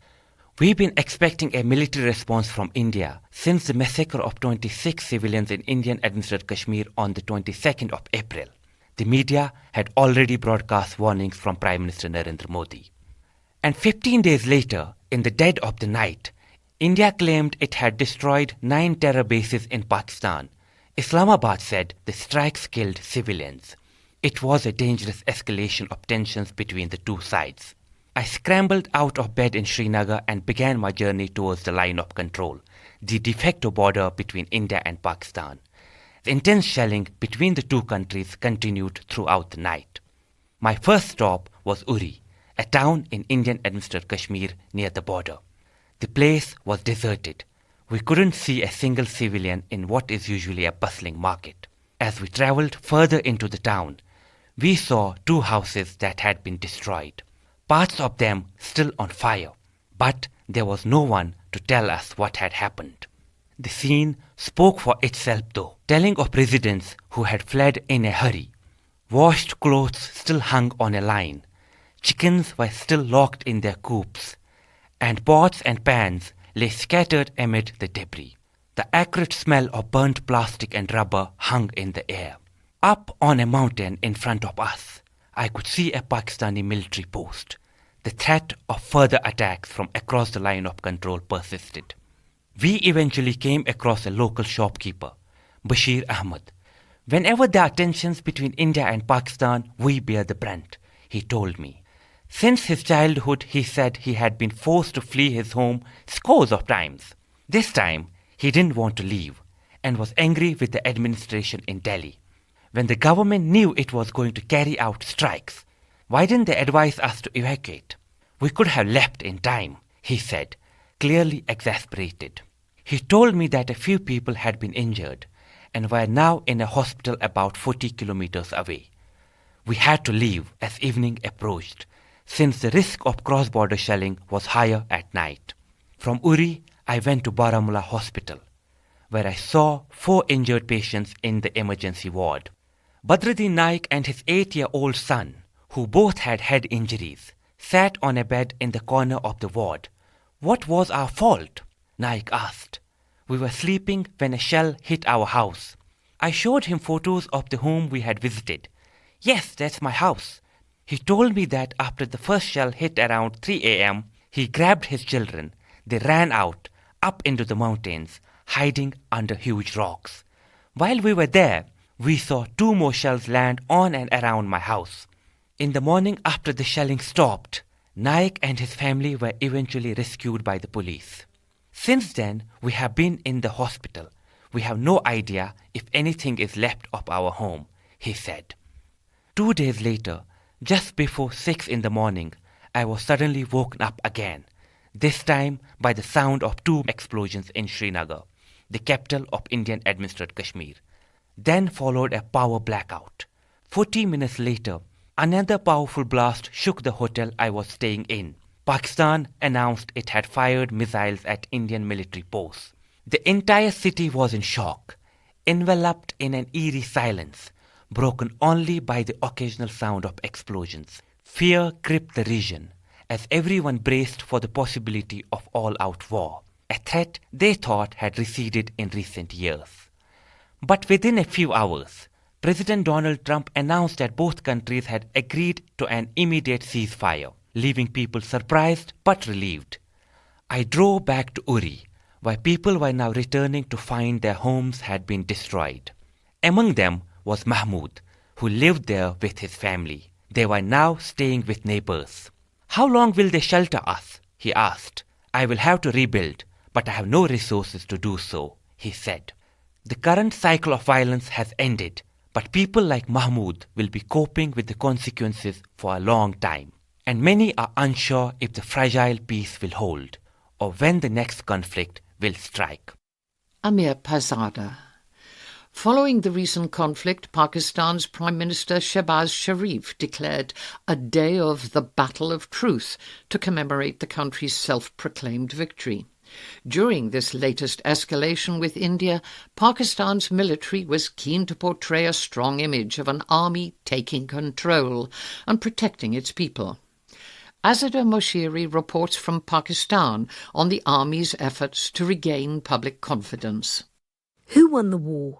We've been expecting a military response from India since the massacre of 26 civilians in Indian-administered Kashmir on the 22nd of April. The media had already broadcast warnings from Prime Minister Narendra Modi. And 15 days later, in the dead of the night, India claimed it had destroyed 9 terror bases in Pakistan. Islamabad said the strikes killed civilians. It was a dangerous escalation of tensions between the two sides. I scrambled out of bed in Srinagar and began my journey towards the line of control, the de facto border between India and Pakistan. The intense shelling between the two countries continued throughout the night. My first stop was Uri, a town in Indian-administered Kashmir near the border. The place was deserted. We couldn't see a single civilian in what is usually a bustling market. As we travelled further into the town, we saw 2 houses that had been destroyed. Parts of them still on fire, but there was no one to tell us what had happened. The scene spoke for itself though, telling of residents who had fled in a hurry. Washed clothes still hung on a line. Chickens were still locked in their coops, and pots and pans lay scattered amid the debris. The acrid smell of burnt plastic and rubber hung in the air. Up on a mountain in front of us, I could see a Pakistani military post. The threat of further attacks from across the line of control persisted. We eventually came across a local shopkeeper, Bashir Ahmad. Whenever there are tensions between India and Pakistan, we bear the brunt, he told me. Since his childhood, he said he had been forced to flee his home scores of times. This time, he didn't want to leave and was angry with the administration in Delhi. When the government knew it was going to carry out strikes, why didn't they advise us to evacuate? We could have left in time, he said, clearly exasperated. He told me that a few people had been injured and were now in a hospital about 40 kilometers away. We had to leave as evening approached, since the risk of cross-border shelling was higher at night. From Uri, I went to Baramulla Hospital, where I saw 4 injured patients in the emergency ward. Badruddin Naik and his 8-year-old son, who both had head injuries, sat on a bed in the corner of the ward. What was our fault? Naik asked. We were sleeping when a shell hit our house. I showed him photos of the home we had visited. Yes, that's my house. He told me that after the first shell hit around 3 a.m., he grabbed his children. They ran out, up into the mountains, hiding under huge rocks. While we were there, we saw 2 more shells land on and around my house. In the morning after the shelling stopped, Naik and his family were eventually rescued by the police. Since then, we have been in the hospital. We have no idea if anything is left of our home, he said. 2 days later, just before 6 in the morning, I was suddenly woken up again, this time by the sound of 2 explosions in Srinagar, the capital of Indian-administered Kashmir. Then followed a power blackout. 40 minutes later, another powerful blast shook the hotel I was staying in. Pakistan announced it had fired missiles at Indian military posts. The entire city was in shock, enveloped in an eerie silence, broken only by the occasional sound of explosions. Fear gripped the region as everyone braced for the possibility of all-out war, a threat they thought had receded in recent years. But within a few hours, President Donald Trump announced that both countries had agreed to an immediate ceasefire, leaving people surprised but relieved. I drove back to Uri, where people were now returning to find their homes had been destroyed. Among them was Mahmoud, who lived there with his family. They were now staying with neighbors. How long will they shelter us? He asked. I will have to rebuild, but I have no resources to do so, he said. The current cycle of violence has ended, but people like Mahmoud will be coping with the consequences for a long time. And many are unsure if the fragile peace will hold, or when the next conflict will strike. Amir Pezada. Following the recent conflict, Pakistan's Prime Minister Shehbaz Sharif declared a day of the Battle of Truth to commemorate the country's self-proclaimed victory. During this latest escalation with India, Pakistan's military was keen to portray a strong image of an army taking control and protecting its people. Azadeh Moshiri reports from Pakistan on the army's efforts to regain public confidence. Who won the war?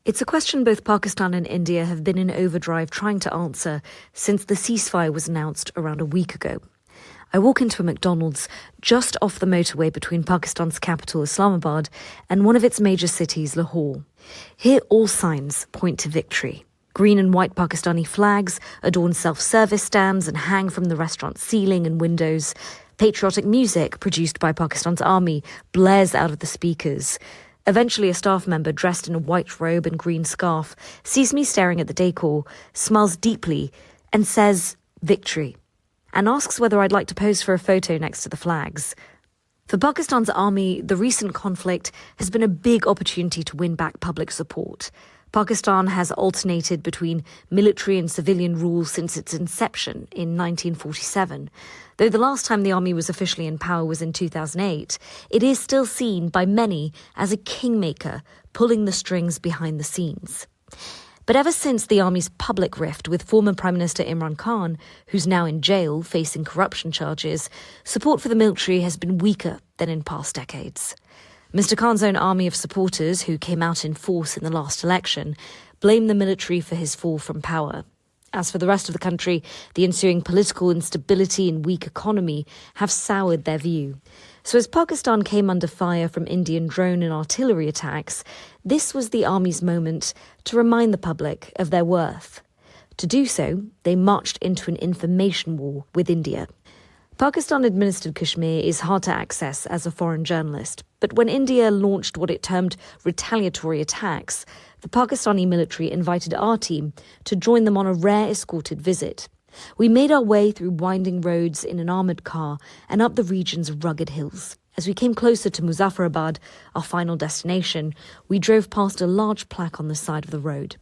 It's a question both Pakistan and India have been in overdrive trying to answer since the ceasefire was announced around a week ago. I walk into a McDonald's just off the motorway between Pakistan's capital Islamabad and one of its major cities, Lahore. Here all signs point to victory. Green and white Pakistani flags adorn self-service stands and hang from the restaurant's ceiling and windows. Patriotic music produced by Pakistan's army blares out of the speakers. Eventually, a staff member dressed in a white robe and green scarf sees me staring at the decor, smiles deeply, and says, "Victory," and asks whether I'd like to pose for a photo next to the flags. For Pakistan's army, the recent conflict has been a big opportunity to win back public support. Pakistan has alternated between military and civilian rule since its inception in 1947. Though the last time the army was officially in power was in 2008, it is still seen by many as a kingmaker pulling the strings behind the scenes. But ever since the army's public rift with former Prime Minister Imran Khan, who's now in jail facing corruption charges, support for the military has been weaker than in past decades. Mr. Khan's own army of supporters, who came out in force in the last election, blame the military for his fall from power. As for the rest of the country, the ensuing political instability and weak economy have soured their view. So as Pakistan came under fire from Indian drone and artillery attacks, this was the army's moment to remind the public of their worth. To do so, they marched into an information war with India. Pakistan-administered Kashmir is hard to access as a foreign journalist, but when India launched what it termed retaliatory attacks, the Pakistani military invited our team to join them on a rare escorted visit. We made our way through winding roads in an armoured car and up the region's rugged hills. As we came closer to Muzaffarabad, our final destination, we drove past a large plaque on the side of the road.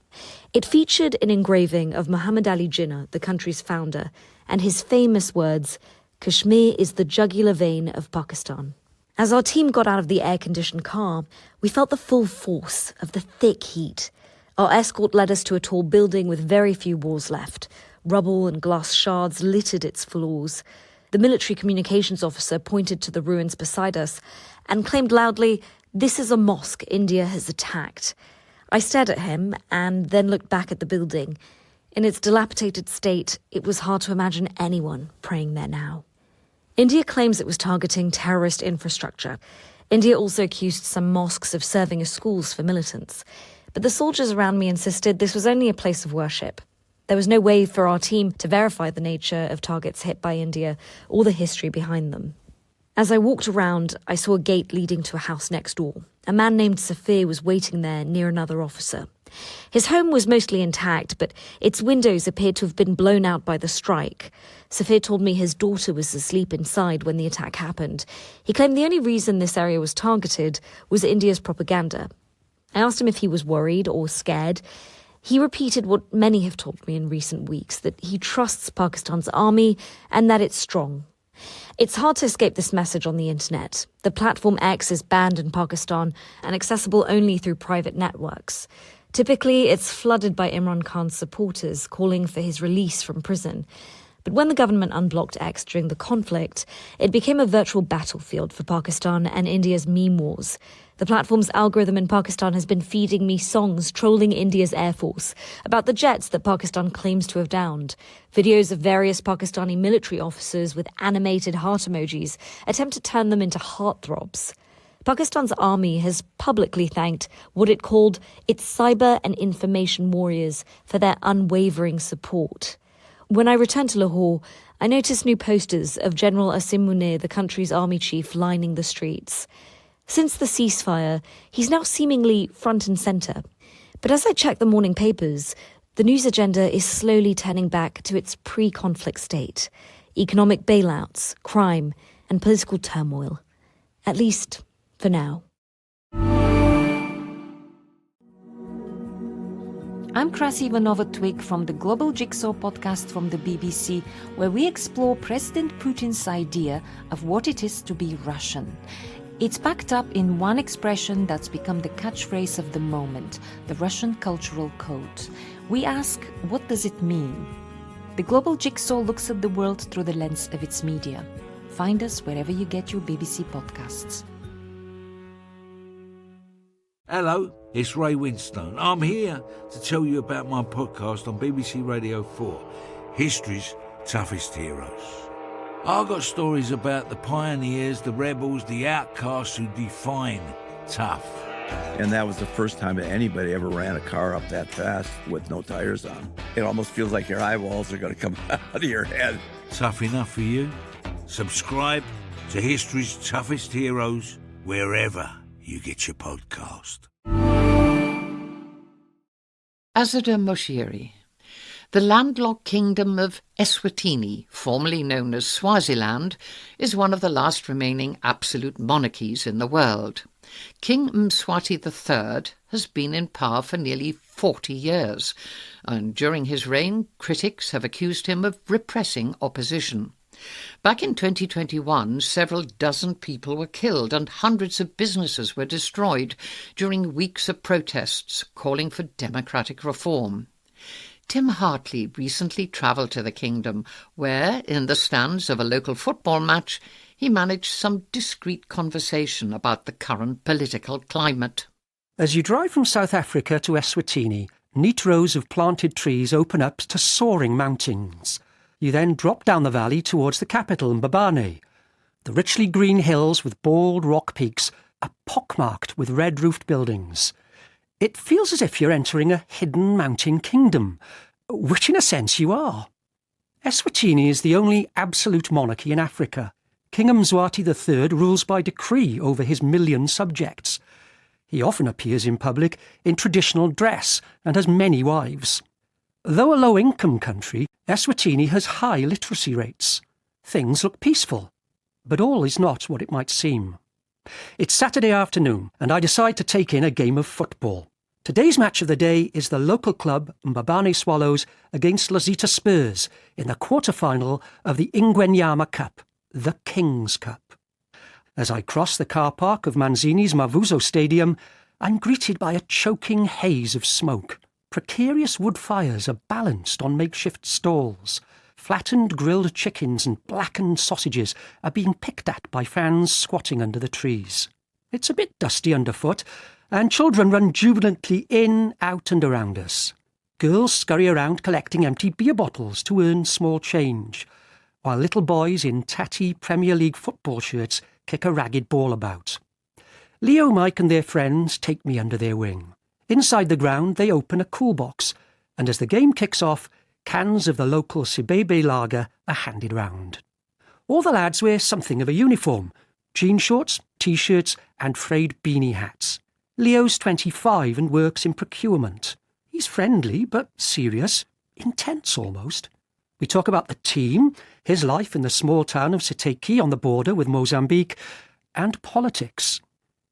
It featured an engraving of Muhammad Ali Jinnah, the country's founder, and his famous words, "Kashmir is the jugular vein of Pakistan." As our team got out of the air-conditioned car, we felt the full force of the thick heat. Our escort led us to a tall building with very few walls left. Rubble and glass shards littered its floors. The military communications officer pointed to the ruins beside us and claimed loudly, "This is a mosque India has attacked." I stared at him and then looked back at the building. In its dilapidated state, it was hard to imagine anyone praying there now. India claims it was targeting terrorist infrastructure. India also accused some mosques of serving as schools for militants. But the soldiers around me insisted this was only a place of worship. There was no way for our team to verify the nature of targets hit by India or the history behind them. As I walked around, I saw a gate leading to a house next door. A man named Safir was waiting there near another officer. His home was mostly intact, but its windows appeared to have been blown out by the strike. Safir told me his daughter was asleep inside when the attack happened. He claimed the only reason this area was targeted was India's propaganda. I asked him if he was worried or scared. He repeated what many have told me in recent weeks, that he trusts Pakistan's army and that it's strong. It's hard to escape this message on the internet. The platform X is banned in Pakistan and accessible only through private networks. Typically, it's flooded by Imran Khan's supporters calling for his release from prison. But when the government unblocked X during the conflict, it became a virtual battlefield for Pakistan and India's meme wars. The platform's algorithm in Pakistan has been feeding me songs trolling India's Air Force about the jets that Pakistan claims to have downed. Videos of various Pakistani military officers with animated heart emojis attempt to turn them into heartthrobs. Pakistan's army has publicly thanked what it called its cyber and information warriors for their unwavering support. When I returned to Lahore, I noticed new posters of General Asim Munir, the country's army chief, lining the streets. Since the ceasefire, he's now seemingly front and centre. But as I check the morning papers, the news agenda is slowly turning back to its pre-conflict state. Economic bailouts, crime, and political turmoil. At least for now. I'm Krasivanova-Twig from the Global Jigsaw podcast from the BBC, where we explore President Putin's idea of what it is to be Russian. It's packed up in one expression that's become the catchphrase of the moment, the Russian cultural code. We ask, what does it mean? The Global Jigsaw looks at the world through the lens of its media. Find us wherever you get your BBC podcasts. Hello, it's Ray Winstone. I'm here to tell you about my podcast on BBC Radio 4, History's Toughest Heroes. I've got stories about the pioneers, the rebels, the outcasts who define tough. And that was the first time that anybody ever ran a car up that fast with no tires on. It almost feels like your eyeballs are going to come out of your head. Tough enough for you? Subscribe to History's Toughest Heroes wherever you get your podcast. Azadeh Moshiri. The landlocked kingdom of Eswatini, formerly known as Swaziland, is one of the last remaining absolute monarchies in the world. King Mswati III has been in power for nearly 40 years, and during his reign, critics have accused him of repressing opposition. Back in 2021, several dozen people were killed and hundreds of businesses were destroyed during weeks of protests calling for democratic reform. Tim Hartley recently travelled to the kingdom, where, in the stands of a local football match, he managed some discreet conversation about the current political climate. As you drive from South Africa to Eswatini, neat rows of planted trees open up to soaring mountains. You then drop down the valley towards the capital, Mbabane. The richly green hills with bald rock peaks are pockmarked with red-roofed buildings. It feels as if you're entering a hidden mountain kingdom, which in a sense you are. Eswatini is the only absolute monarchy in Africa. King Mswati III rules by decree over his million subjects. He often appears in public in traditional dress and has many wives. Though a low-income country, Eswatini has high literacy rates. Things look peaceful, but all is not what it might seem. It's Saturday afternoon, and I decide to take in a game of football. Today's match of the day is the local club Mbabane Swallows against Lazita Spurs in the quarter-final of the Ingwenyama Cup, the King's Cup. As I cross the car park of Manzini's Mavuzo Stadium, I'm greeted by a choking haze of smoke. Precarious wood fires are balanced on makeshift stalls. Flattened grilled chickens and blackened sausages are being picked at by fans squatting under the trees. It's a bit dusty underfoot, and children run jubilantly in, out and around us. Girls scurry around collecting empty beer bottles to earn small change, while little boys in tatty Premier League football shirts kick a ragged ball about. Leo, Mike and their friends take me under their wing. Inside the ground, they open a cool box, and as the game kicks off, cans of the local Sibebe lager are handed round. All the lads wear something of a uniform: jean shorts, T-shirts and frayed beanie hats. Leo's 25 and works in procurement. He's friendly but serious, intense almost. We talk about the team, his life in the small town of Siteki on the border with Mozambique, and politics.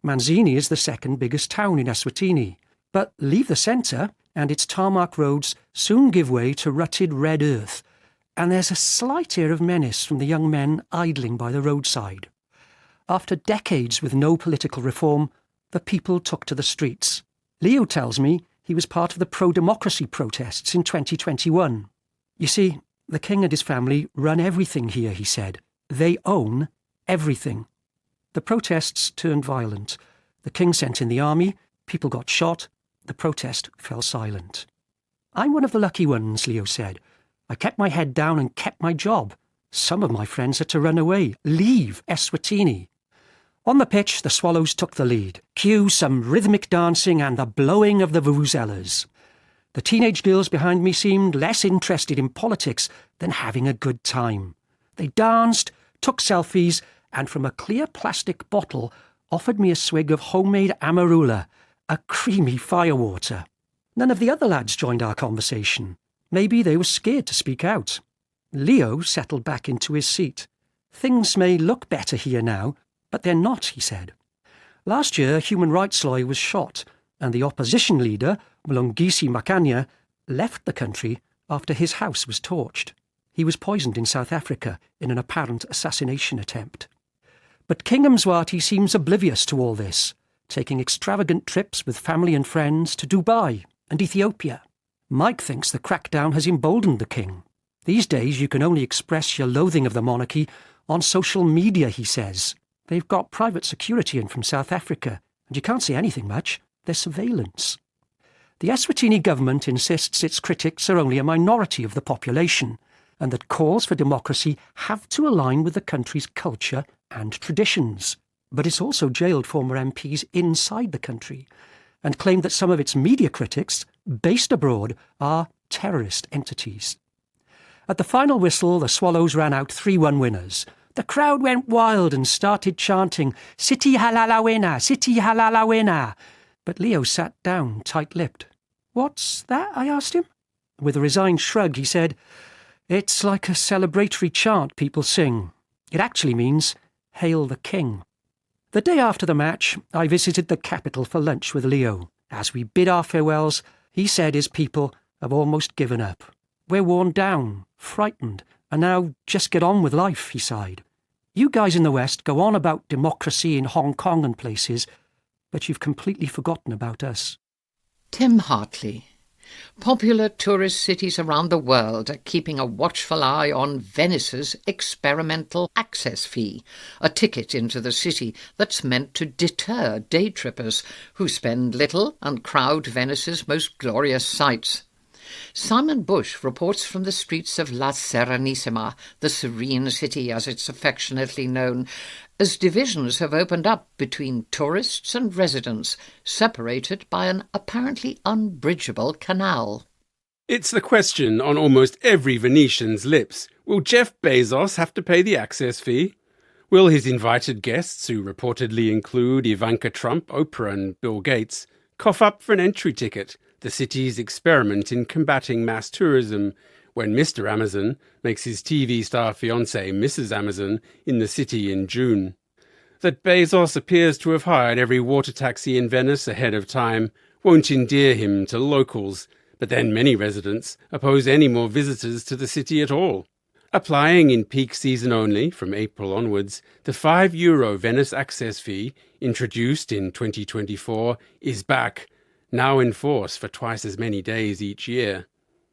Manzini is the second biggest town in Eswatini. But leave the centre, and its tarmac roads soon give way to rutted red earth, and there's a slight air of menace from the young men idling by the roadside. After decades with no political reform, the people took to the streets. Leo tells me he was part of the pro-democracy protests in 2021. You see, the king and his family run everything here, he said. They own everything. The protests turned violent. The king sent in the army, people got shot, the protest fell silent. I'm one of the lucky ones, Leo said. I kept my head down and kept my job. Some of my friends had to run away, leave Eswatini. On the pitch, the Swallows took the lead. Cue some rhythmic dancing and the blowing of the vuvuzelas. The teenage girls behind me seemed less interested in politics than having a good time. They danced, took selfies, and from a clear plastic bottle offered me a swig of homemade amarula, a creamy firewater. None of the other lads joined our conversation. Maybe they were scared to speak out. Leo settled back into his seat. Things may look better here now, but they're not, he said. Last year, a human rights lawyer was shot, and the opposition leader, Mlungisi Makanya, left the country after his house was torched. He was poisoned in South Africa in an apparent assassination attempt. But King Mswati seems oblivious to all this, taking extravagant trips with family and friends to Dubai and Ethiopia. Mike thinks the crackdown has emboldened the king. These days you can only express your loathing of the monarchy on social media, he says. They've got private security in from South Africa, and you can't say anything much. There's surveillance. The Eswatini government insists its critics are only a minority of the population, and that calls for democracy have to align with the country's culture and traditions. But it's also jailed former MPs inside the country, and claimed that some of its media critics, based abroad, are terrorist entities. At the final whistle, the Swallows ran out 3-1 winners. The crowd went wild and started chanting, "City Halala winner, City Halala winner." But Leo sat down, tight-lipped. "What's that?" I asked him. With a resigned shrug, he said, "It's like a celebratory chant people sing. It actually means, 'Hail the King.'" The day after the match, I visited the capital for lunch with Leo. As we bid our farewells, he said his people have almost given up. "We're worn down, frightened, and now just get on with life," he sighed. "You guys in the West go on about democracy in Hong Kong and places, but you've completely forgotten about us." Tim Hartley. Popular tourist cities around the world are keeping a watchful eye on Venice's experimental access fee, a ticket into the city that's meant to deter day trippers who spend little and crowd Venice's most glorious sights. Simon Bush reports from the streets of La Serenissima, the Serene City as it's affectionately known, as divisions have opened up between tourists and residents, separated by an apparently unbridgeable canal. It's the question on almost every Venetian's lips. Will Jeff Bezos have to pay the access fee? Will his invited guests, who reportedly include Ivanka Trump, Oprah and Bill Gates, cough up for an entry ticket, the city's experiment in combating mass tourism, when Mr. Amazon makes his TV star fiancée Mrs. Amazon in the city in June? That Bezos appears to have hired every water taxi in Venice ahead of time won't endear him to locals, but then many residents oppose any more visitors to the city at all. Applying in peak season only, from April onwards, the €5 Venice access fee, introduced in 2024, is back, now in force for twice as many days each year.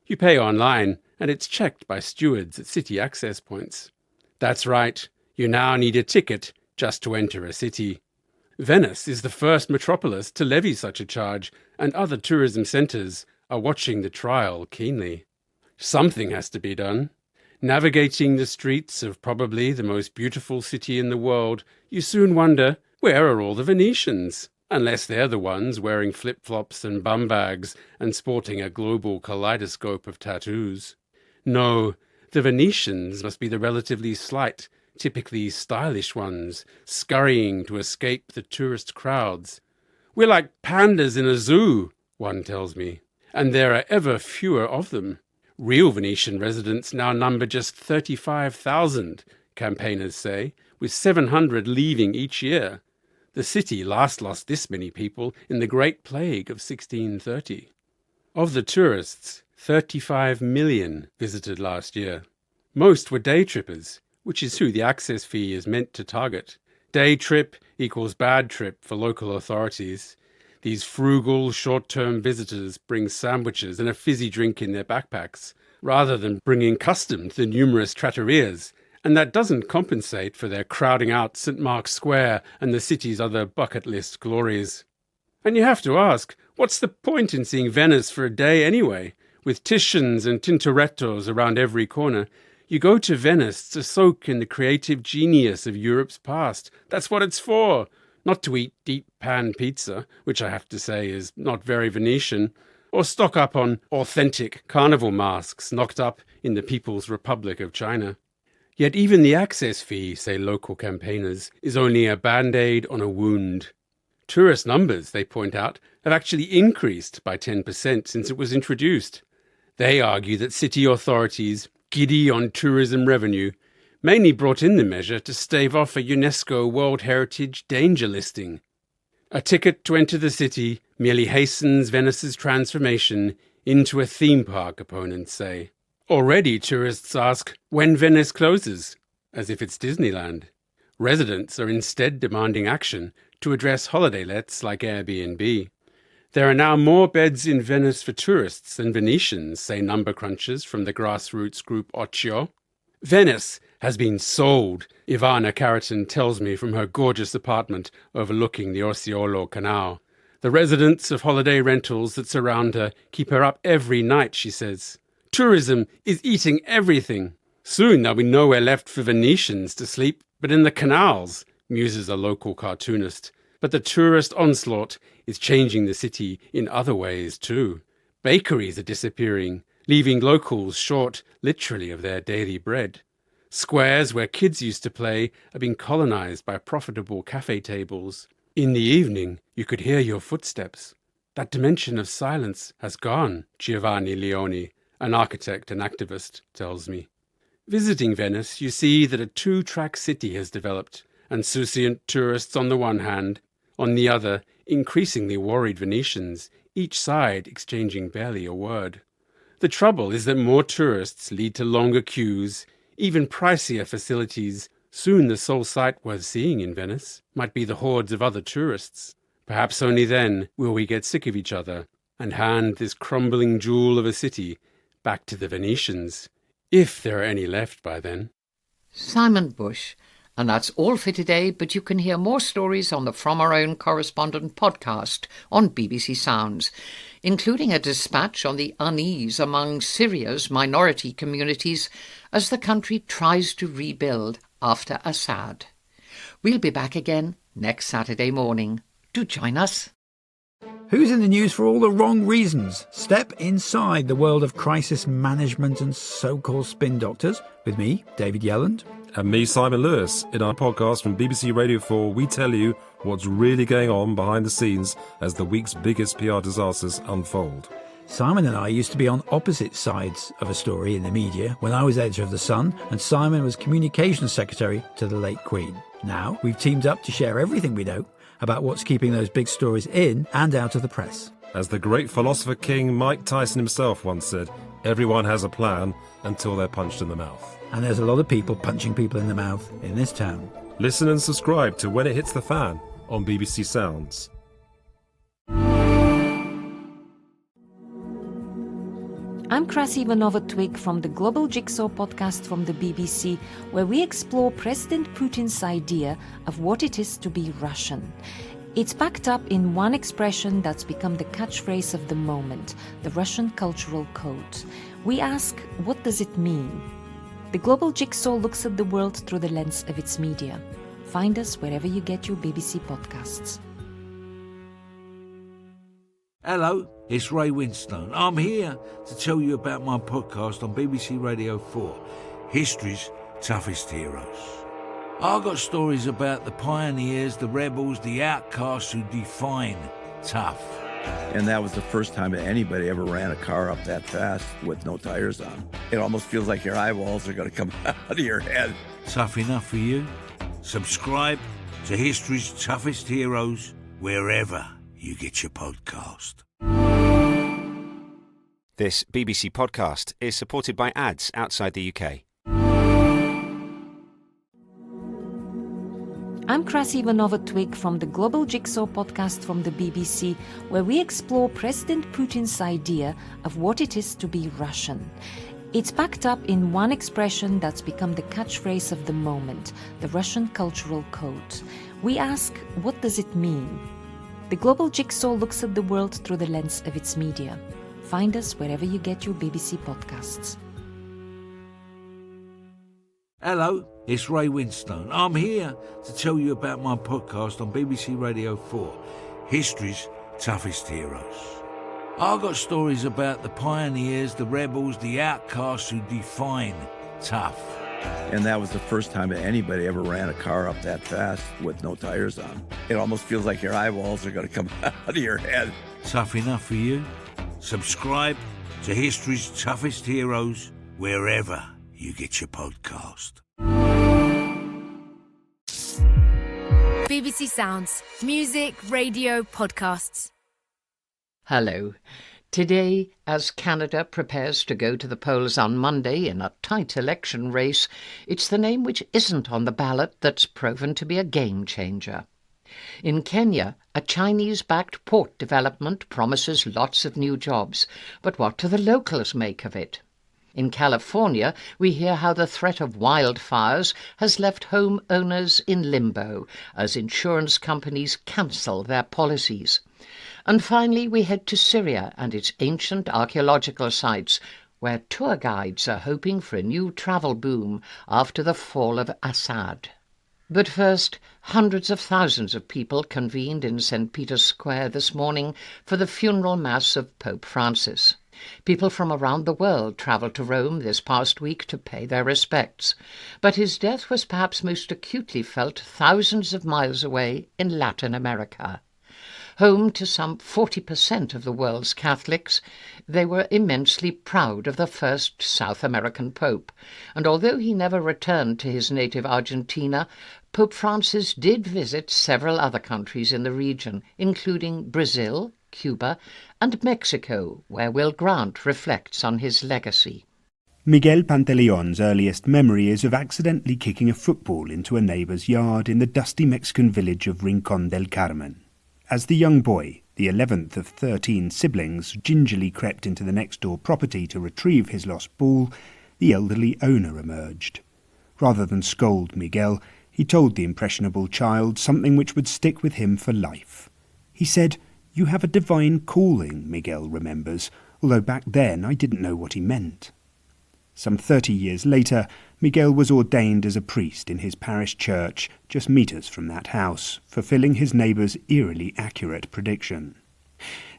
You pay online, and it's checked by stewards at city access points. That's right, you now need a ticket just to enter a city. Venice is the first metropolis to levy such a charge, and other tourism centres are watching the trial keenly. Something has to be done. Navigating the streets of probably the most beautiful city in the world, you soon wonder, where are all the Venetians? Unless they're the ones wearing flip-flops and bum bags and sporting a global kaleidoscope of tattoos. No, the Venetians must be the relatively slight, typically stylish ones, scurrying to escape the tourist crowds. "We're like pandas in a zoo," one tells me, and there are ever fewer of them. Real Venetian residents now number just 35,000, campaigners say, with 700 leaving each year. The city last lost this many people in the Great Plague of 1630. Of the tourists, 35 million visited last year. Most were day trippers, which is who the access fee is meant to target. Day trip equals bad trip for local authorities. These frugal, short-term visitors bring sandwiches and a fizzy drink in their backpacks, rather than bringing custom to the numerous trattorias, and that doesn't compensate for their crowding out St. Mark's Square and the city's other bucket list glories. And you have to ask, what's the point in seeing Venice for a day anyway? With Titians and Tintorettos around every corner, you go to Venice to soak in the creative genius of Europe's past. That's what it's for. Not to eat deep pan pizza, which I have to say is not very Venetian, or stock up on authentic carnival masks knocked up in the People's Republic of China. Yet even the access fee, say local campaigners, is only a band-aid on a wound. Tourist numbers, they point out, have actually increased by 10% since it was introduced. They argue that city authorities, giddy on tourism revenue, mainly brought in the measure to stave off a UNESCO World Heritage danger listing. A ticket to enter the city merely hastens Venice's transformation into a theme park, opponents say. Already tourists ask when Venice closes, as if it's Disneyland. Residents are instead demanding action to address holiday lets like Airbnb. There are now more beds in Venice for tourists than Venetians, say number crunchers from the grassroots group Occhio. Venice has been sold, Ivana Karatin tells me from her gorgeous apartment overlooking the Orsiolo Canal. The residents of holiday rentals that surround her keep her up every night, she says. Tourism is eating everything. Soon there'll be nowhere left for Venetians to sleep but in the canals, muses a local cartoonist. But the tourist onslaught is changing the city in other ways too. Bakeries are disappearing, leaving locals short literally of their daily bread. Squares where kids used to play are being colonized by profitable cafe tables. In the evening, you could hear your footsteps. That dimension of silence has gone, Giovanni Leoni, an architect and activist, tells me. Visiting Venice, you see that a two-track city has developed, insouciant tourists on the one hand, on the other, increasingly worried Venetians, each side exchanging barely a word. The trouble is that more tourists lead to longer queues, even pricier facilities. Soon the sole sight worth seeing in Venice might be the hordes of other tourists. Perhaps only then will we get sick of each other and hand this crumbling jewel of a city back to the Venetians, if there are any left by then. Simon Bush. And that's all for today, but you can hear more stories on the From Our Own Correspondent podcast on BBC Sounds, including a dispatch on the unease among Syria's minority communities as the country tries to rebuild after Assad. We'll be back again next Saturday morning. Do join us. Who's in the news for all the wrong reasons? Step inside the world of crisis management and so-called spin doctors with me, David Yelland. And me, Simon Lewis. In our podcast from BBC Radio 4, we tell you what's really going on behind the scenes as the week's biggest PR disasters unfold. Simon and I used to be on opposite sides of a story in the media when I was editor of The Sun and Simon was communications secretary to the late Queen. Now we've teamed up to share everything we know about what's keeping those big stories in and out of the press. As the great philosopher King Mike Tyson himself once said, everyone has a plan until they're punched in the mouth. And there's a lot of people punching people in the mouth in this town. Listen and subscribe to When It Hits the Fan on BBC Sounds. I'm Krasi Ivanova-Twig from the Global Jigsaw podcast from the BBC, where we explore President Putin's idea of what it is to be Russian. It's packed up in one expression that's become the catchphrase of the moment, the Russian cultural code. We ask, what does it mean? The Global Jigsaw looks at the world through the lens of its media. Find us wherever you get your BBC podcasts. Hello, it's Ray Winstone. I'm here to tell you about my podcast on BBC Radio 4, History's Toughest Heroes. I've got stories about the pioneers, the rebels, the outcasts who define tough. And that was the first time that anybody ever ran a car up that fast with no tires on. It almost feels like your eyeballs are going to come out of your head. Tough enough for you? Subscribe to History's Toughest Heroes wherever you get your podcast. This BBC podcast is supported by ads outside the UK. I'm Krasi Ivanova-Twig from the Global Jigsaw podcast from the BBC, where we explore President Putin's idea of what it is to be Russian. It's packed up in one expression that's become the catchphrase of the moment, the Russian cultural code. We ask, what does it mean? The Global Jigsaw looks at the world through the lens of its media. Find us wherever you get your BBC podcasts. Hello, it's Ray Winstone. I'm here to tell you about my podcast on BBC Radio 4, History's Toughest Heroes. I've got stories about the pioneers, the rebels, the outcasts who define tough. And that was the first time that anybody ever ran a car up that fast with no tires on. It almost feels like your eyeballs are going to come out of your head. Tough enough for you? Subscribe to History's Toughest Heroes wherever you get your podcast. BBC Sounds. Music, radio, podcasts. Hello. Today, as Canada prepares to go to the polls on Monday in a tight election race, it's the name which isn't on the ballot that's proven to be a game-changer. In Kenya, a Chinese-backed port development promises lots of new jobs, but what do the locals make of it? In California, we hear how the threat of wildfires has left homeowners in limbo as insurance companies cancel their policies. And finally, we head to Syria and its ancient archaeological sites, where tour guides are hoping for a new travel boom after the fall of Assad. But first, hundreds of thousands of people convened in St. Peter's Square this morning for the funeral mass of Pope Francis. People from around the world travelled to Rome this past week to pay their respects, but his death was perhaps most acutely felt thousands of miles away in Latin America. Home to some 40% of the world's Catholics, they were immensely proud of the first South American Pope, and although he never returned to his native Argentina, Pope Francis did visit several other countries in the region, including Brazil, Cuba, and Mexico, where Will Grant reflects on his legacy. Miguel Pantaleon's earliest memory is of accidentally kicking a football into a neighbour's yard in the dusty Mexican village of Rincón del Carmen. As the young boy, the 11th of 13 siblings, gingerly crept into the next-door property to retrieve his lost ball, the elderly owner emerged. Rather than scold Miguel, he told the impressionable child something which would stick with him for life. He said, "You have a divine calling," Miguel remembers, although back then I didn't know what he meant. Some 30 years later, Miguel was ordained as a priest in his parish church just metres from that house, fulfilling his neighbour's eerily accurate prediction.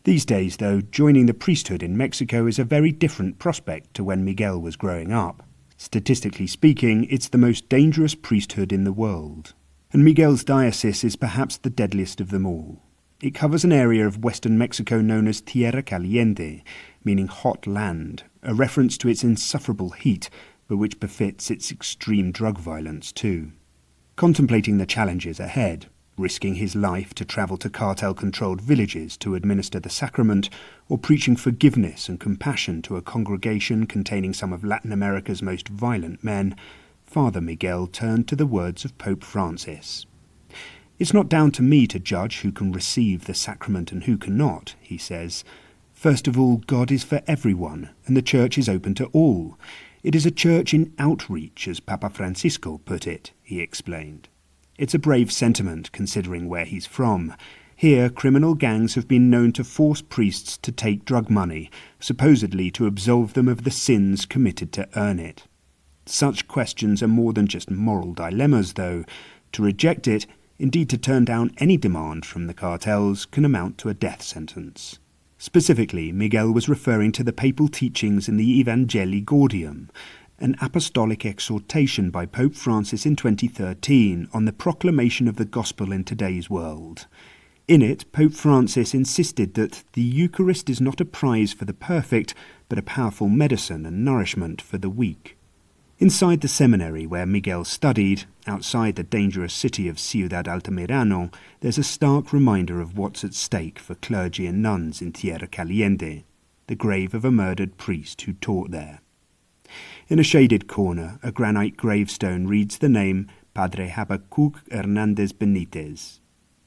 These days, though, joining the priesthood in Mexico is a very different prospect to when Miguel was growing up. Statistically speaking, it's the most dangerous priesthood in the world. And Miguel's diocese is perhaps the deadliest of them all. It covers an area of western Mexico known as Tierra Caliente, meaning hot land, a reference to its insufferable heat, but which befits its extreme drug violence too. Contemplating the challenges ahead, risking his life to travel to cartel-controlled villages to administer the sacrament, or preaching forgiveness and compassion to a congregation containing some of Latin America's most violent men, Father Miguel turned to the words of Pope Francis. "It's not down to me to judge who can receive the sacrament and who cannot," he says. "First of all, God is for everyone, and the Church is open to all. It is a church in outreach, as Papa Francisco put it," he explained. It's a brave sentiment, considering where he's from. Here, criminal gangs have been known to force priests to take drug money, supposedly to absolve them of the sins committed to earn it. Such questions are more than just moral dilemmas, though. To reject it, indeed to turn down any demand from the cartels, can amount to a death sentence. Specifically, Miguel was referring to the papal teachings in the Evangelii Gaudium, an apostolic exhortation by Pope Francis in 2013 on the proclamation of the gospel in today's world. In it, Pope Francis insisted that the Eucharist is not a prize for the perfect, but a powerful medicine and nourishment for the weak. Inside the seminary where Miguel studied, outside the dangerous city of Ciudad Altamirano, there's a stark reminder of what's at stake for clergy and nuns in Tierra Caliente, the grave of a murdered priest who taught there. In a shaded corner, a granite gravestone reads the name Padre Habacuc Hernández Benítez.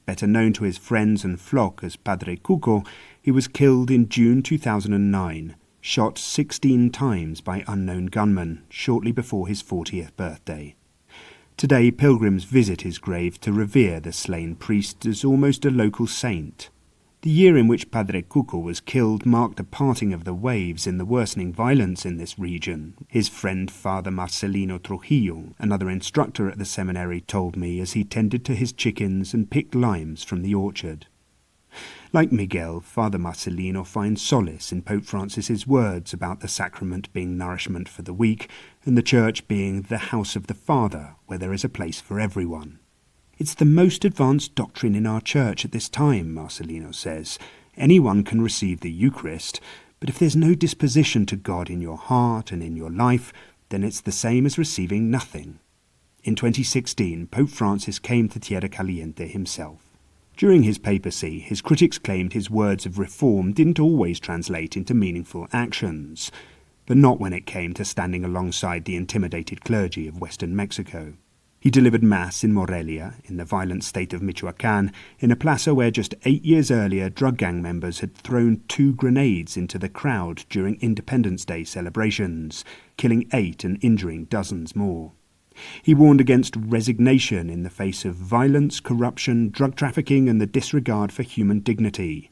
Better known to his friends and flock as Padre Cuco, he was killed in June 2009, shot 16 times by unknown gunmen shortly before his 40th birthday. Today, pilgrims visit his grave to revere the slain priest as almost a local saint. The year in which Padre Cuco was killed marked a parting of the waves in the worsening violence in this region, his friend Father Marcelino Trujillo, another instructor at the seminary, told me as he tended to his chickens and picked limes from the orchard. Like Miguel, Father Marcelino finds solace in Pope Francis's words about the sacrament being nourishment for the weak and the Church being the house of the Father, where there is a place for everyone. It's the most advanced doctrine in our Church at this time, Marcelino says. Anyone can receive the Eucharist, but if there's no disposition to God in your heart and in your life, then it's the same as receiving nothing. In 2016, Pope Francis came to Tierra Caliente himself. During his papacy, his critics claimed his words of reform didn't always translate into meaningful actions, but not when it came to standing alongside the intimidated clergy of western Mexico. He delivered Mass in Morelia, in the violent state of Michoacán, in a plaza where just 8 years earlier drug gang members had thrown 2 grenades into the crowd during Independence Day celebrations, killing 8 and injuring dozens more. He warned against resignation in the face of violence, corruption, drug trafficking and the disregard for human dignity.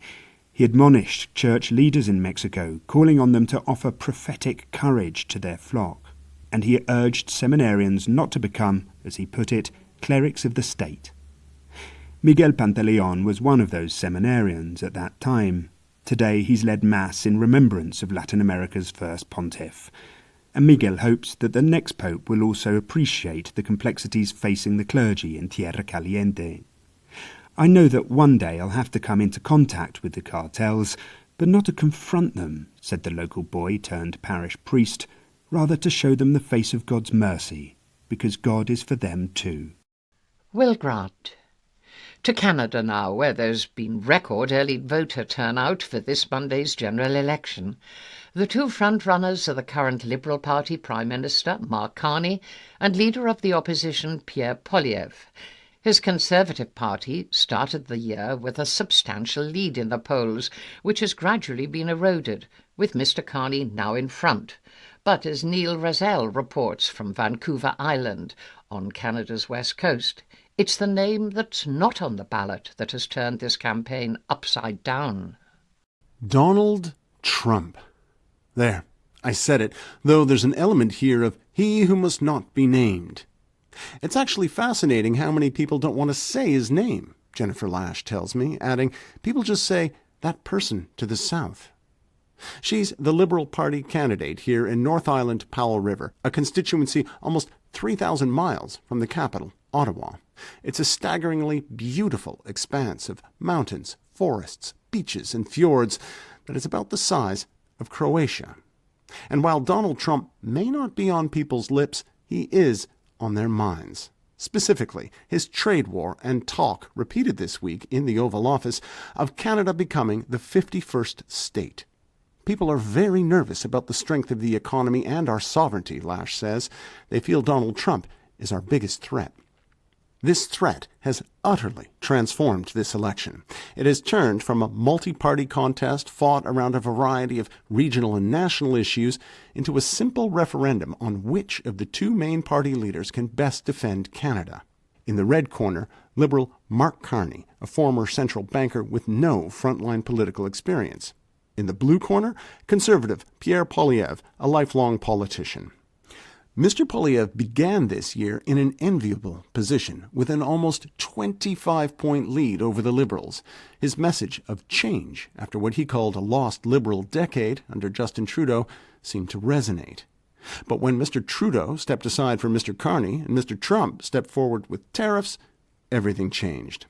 He admonished church leaders in Mexico, calling on them to offer prophetic courage to their flock. And he urged seminarians not to become, as he put it, clerics of the state. Miguel Pantaleon was one of those seminarians at that time. Today he's led Mass in remembrance of Latin America's first pontiff. And Miguel hopes that the next pope will also appreciate the complexities facing the clergy in Tierra Caliente. I know that one day I'll have to come into contact with the cartels, but not to confront them, said the local boy turned parish priest, rather to show them the face of God's mercy, because God is for them too. Will Grant. To Canada now, where there's been record early voter turnout for this Monday's general election. The 2 front-runners are the current Liberal Party Prime Minister, Mark Carney, and leader of the opposition, Pierre Poilievre. His Conservative Party started the year with a substantial lead in the polls, which has gradually been eroded, with Mr Carney now in front. But as Neil Razel reports from Vancouver Island, on Canada's west coast, it's the name that's not on the ballot that has turned this campaign upside down. Donald Trump. There, I said it, though there's an element here of he who must not be named. It's actually fascinating how many people don't want to say his name, Jennifer Lash tells me, adding, people just say, that person to the south. She's the Liberal Party candidate here in North Island, Powell River, a constituency almost 3,000 miles from the capital, Ottawa. It's a staggeringly beautiful expanse of mountains, forests, beaches, and fjords that is about the size of Croatia. And while Donald Trump may not be on people's lips, he is on their minds. Specifically, his trade war and talk repeated this week in the Oval Office of Canada becoming the 51st state. People are very nervous about the strength of the economy and our sovereignty, Lash says. They feel Donald Trump is our biggest threat. This threat has utterly transformed this election. It has turned from a multi-party contest fought around a variety of regional and national issues into a simple referendum on which of the 2 main party leaders can best defend Canada. In the red corner, Liberal Mark Carney, a former central banker with no frontline political experience. In the blue corner, Conservative Pierre Poilievre, a lifelong politician. Mr. Poilievre began this year in an enviable position with an almost 25-point lead over the Liberals. His message of change after what he called a lost Liberal decade under Justin Trudeau seemed to resonate. But when Mr. Trudeau stepped aside for Mr. Carney and Mr. Trump stepped forward with tariffs, everything changed.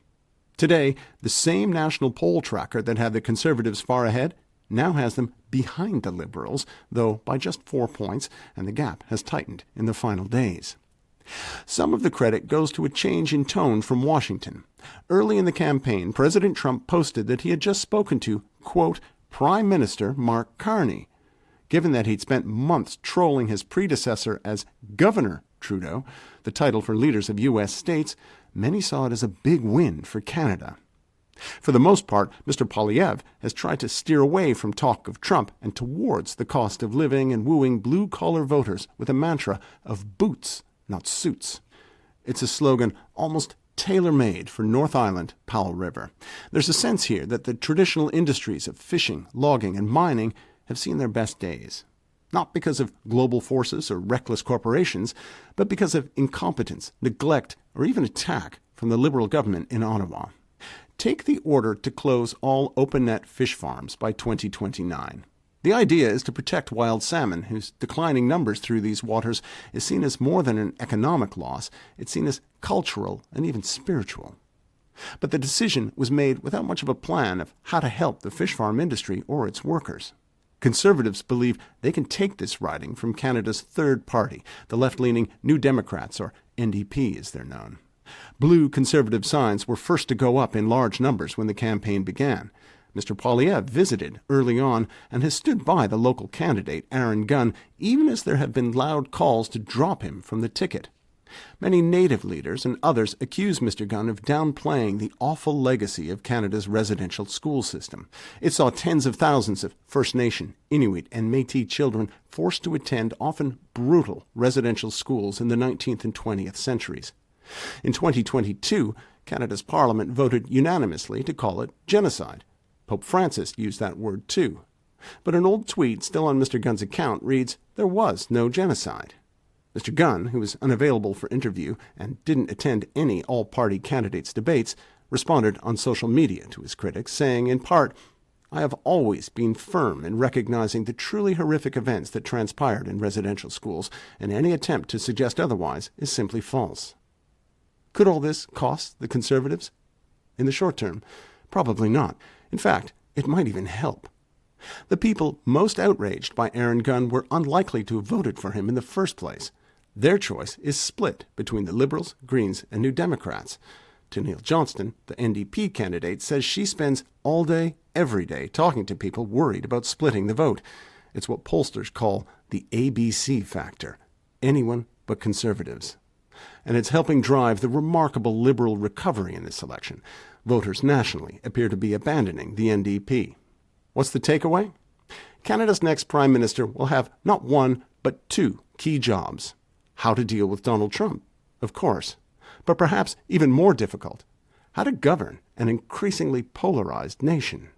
Today, the same national poll tracker that had the Conservatives far ahead now has them behind the Liberals, though by just 4 points, and the gap has tightened in the final days. Some of the credit goes to a change in tone from Washington. Early in the campaign, President Trump posted that he had just spoken to, quote, Prime Minister Mark Carney. Given that he'd spent months trolling his predecessor as Governor Trudeau, the title for leaders of U.S. states, many saw it as a big win for Canada. For the most part, Mr. Poilievre has tried to steer away from talk of Trump and towards the cost of living and wooing blue-collar voters with a mantra of boots, not suits. It's a slogan almost tailor-made for North Island, Powell River. There's a sense here that the traditional industries of fishing, logging, and mining have seen their best days. Not because of global forces or reckless corporations, but because of incompetence, neglect, or even attack from the Liberal government in Ottawa. Take the order to close all open-net fish farms by 2029. The idea is to protect wild salmon, whose declining numbers through these waters is seen as more than an economic loss. It's seen as cultural and even spiritual. But the decision was made without much of a plan of how to help the fish farm industry or its workers. Conservatives believe they can take this riding from Canada's third party, the left-leaning New Democrats, or NDP as they're known. Blue Conservative signs were first to go up in large numbers when the campaign began. Mr. Poilievre visited early on and has stood by the local candidate, Aaron Gunn, even as there have been loud calls to drop him from the ticket. Many Native leaders and others accuse Mr. Gunn of downplaying the awful legacy of Canada's residential school system. It saw tens of thousands of First Nation, Inuit, and Métis children forced to attend often brutal residential schools in the 19th and 20th centuries. In 2022, Canada's Parliament voted unanimously to call it genocide. Pope Francis used that word too. But an old tweet still on Mr. Gunn's account reads, "There was no genocide." Mr. Gunn, who was unavailable for interview and didn't attend any all-party candidates' debates, responded on social media to his critics, saying, in part, "I have always been firm in recognizing the truly horrific events that transpired in residential schools, and any attempt to suggest otherwise is simply false." Could all this cost the Conservatives? In the short term, probably not. In fact, it might even help. The people most outraged by Aaron Gunn were unlikely to have voted for him in the first place. Their choice is split between the Liberals, Greens, and New Democrats. Tennealle Johnston, the NDP candidate, says she spends all day, every day, talking to people worried about splitting the vote. It's what pollsters call the ABC factor. Anyone but Conservatives. And it's helping drive the remarkable Liberal recovery in this election. Voters nationally appear to be abandoning the NDP. What's the takeaway? Canada's next Prime Minister will have not one, but two key jobs. How to deal with Donald Trump, of course, but perhaps even more difficult, how to govern an increasingly polarized nation.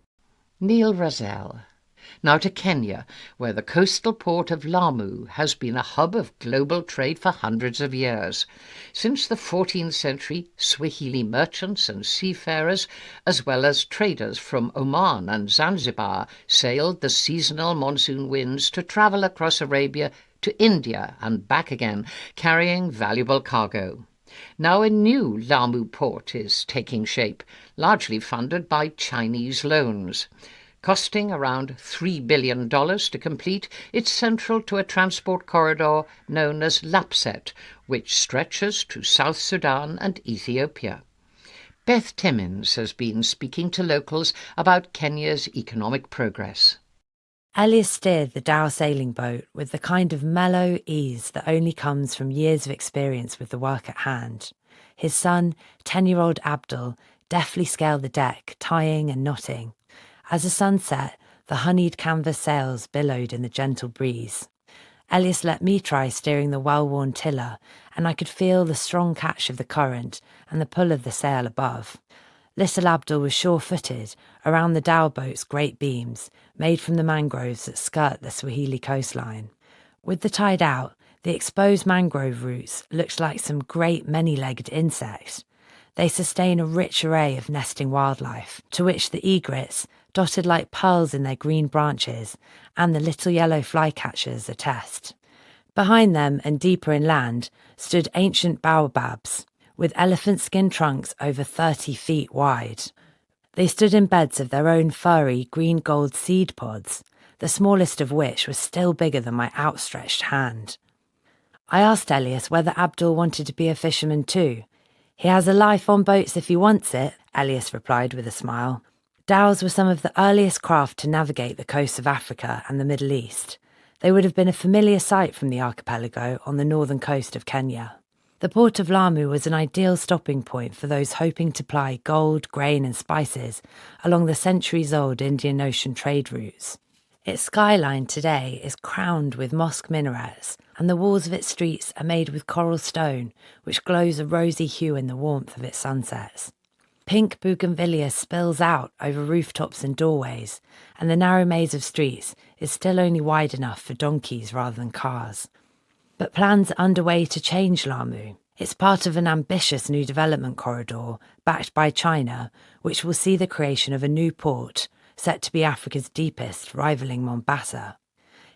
Neil Razell. Now to Kenya, where the coastal port of Lamu has been a hub of global trade for hundreds of years. Since the 14th century, Swahili merchants and seafarers, as well as traders from Oman and Zanzibar, sailed the seasonal monsoon winds to travel across Arabia to India and back again, carrying valuable cargo. Now a new Lamu port is taking shape, largely funded by Chinese loans. Costing around $3 billion to complete, it's central to a transport corridor known as LAPSET, which stretches to South Sudan and Ethiopia. Beth Timmins has been speaking to locals about Kenya's economic progress. Elias steered the Dow sailing boat with the kind of mellow ease that only comes from years of experience with the work at hand. His son, 10-year-old Abdul, deftly scaled the deck, tying and knotting. As the sun set, the honeyed canvas sails billowed in the gentle breeze. Elias let me try steering the well-worn tiller, and I could feel the strong catch of the current and the pull of the sail above. Little Abdul was sure-footed around the Dow boat's great beams, made from the mangroves that skirt the Swahili coastline. With the tide out, the exposed mangrove roots looked like some great many-legged insect. They sustain a rich array of nesting wildlife, to which the egrets, dotted like pearls in their green branches, and the little yellow flycatchers attest. Behind them and deeper inland stood ancient baobabs, with elephant skin trunks over 30 feet wide. They stood in beds of their own furry green-gold seed pods, the smallest of which was still bigger than my outstretched hand. I asked Elias whether Abdul wanted to be a fisherman too. "He has a life on boats if he wants it," Elias replied with a smile. Dhows were some of the earliest craft to navigate the coasts of Africa and the Middle East. They would have been a familiar sight from the archipelago on the northern coast of Kenya. The port of Lamu was an ideal stopping point for those hoping to ply gold, grain and spices along the centuries-old Indian Ocean trade routes. Its skyline today is crowned with mosque minarets, and the walls of its streets are made with coral stone, which glows a rosy hue in the warmth of its sunsets. Pink bougainvillea spills out over rooftops and doorways, and the narrow maze of streets is still only wide enough for donkeys rather than cars. But plans are underway to change Lamu. It's part of an ambitious new development corridor backed by China, which will see the creation of a new port, set to be Africa's deepest, rivaling Mombasa.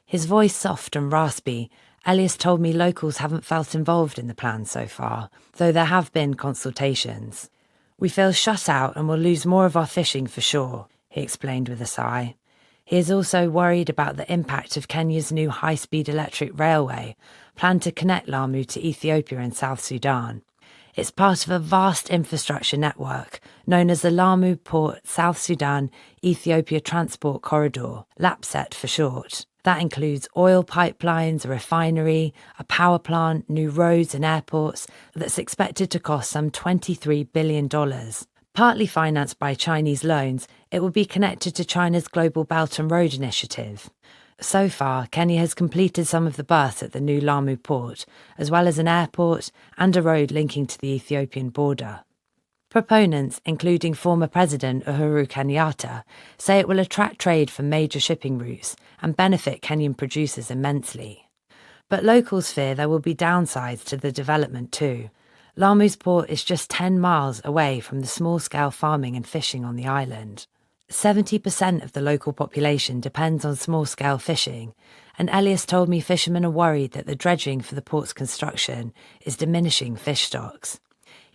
His voice soft and raspy, Elias told me locals haven't felt involved in the plans so far, though there have been consultations. "We feel shut out and will lose more of our fishing for sure," he explained with a sigh. He is also worried about the impact of Kenya's new high-speed electric railway, planned to connect Lamu to Ethiopia and South Sudan. It's part of a vast infrastructure network known as the Lamu Port South Sudan Ethiopia Transport Corridor, LAPSET for short. That includes oil pipelines, a refinery, a power plant, new roads and airports that's expected to cost some $23 billion. Partly financed by Chinese loans, it will be connected to China's Global Belt and Road Initiative. So far, Kenya has completed some of the berths at the new Lamu port, as well as an airport and a road linking to the Ethiopian border. Proponents, including former President Uhuru Kenyatta, say it will attract trade from major shipping routes and benefit Kenyan producers immensely. But locals fear there will be downsides to the development too. Lamu's port is just 10 miles away from the small-scale farming and fishing on the island. 70% of the local population depends on small-scale fishing, and Elias told me fishermen are worried that the dredging for the port's construction is diminishing fish stocks.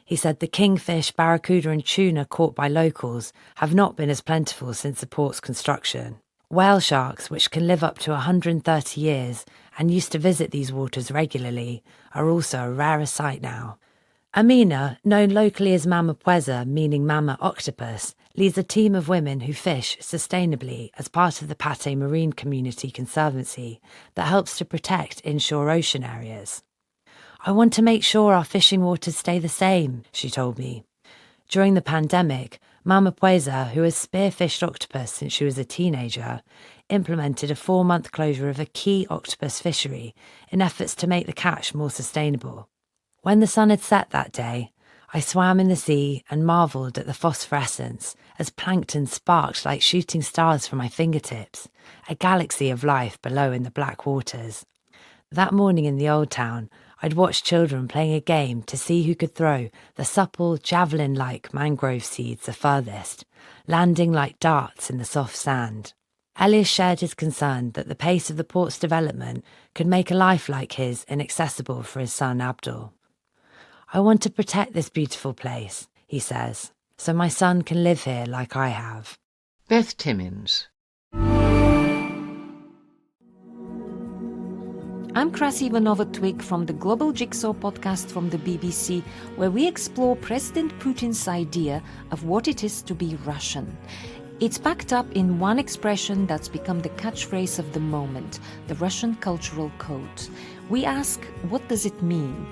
He said the kingfish, barracuda and tuna caught by locals have not been as plentiful since the port's construction. Whale sharks, which can live up to 130 years and used to visit these waters regularly, are also a rarer sight now. Amina, known locally as Mama Pweza, meaning Mama Octopus, leads a team of women who fish sustainably as part of the Pate Marine Community Conservancy that helps to protect inshore ocean areas. I want to make sure our fishing waters stay the same, she told me. During the pandemic, Mama Pweza, who has spearfished octopus since she was a teenager, implemented a 4-month closure of a key octopus fishery in efforts to make the catch more sustainable. When the sun had set that day, I swam in the sea and marvelled at the phosphorescence as plankton sparked like shooting stars from my fingertips, a galaxy of life below in the black waters. That morning in the old town, I'd watched children playing a game to see who could throw the supple, javelin-like mangrove seeds the furthest, landing like darts in the soft sand. Elias shared his concern that the pace of the port's development could make a life like his inaccessible for his son Abdul. I want to protect this beautiful place, he says, so my son can live here like I have. Beth Timmins. I'm Krasi Ivanova-Twig from the Global Jigsaw podcast from the BBC, where we explore President Putin's idea of what it is to be Russian. It's packed up in one expression that's become the catchphrase of the moment, the Russian cultural code. We ask, what does it mean?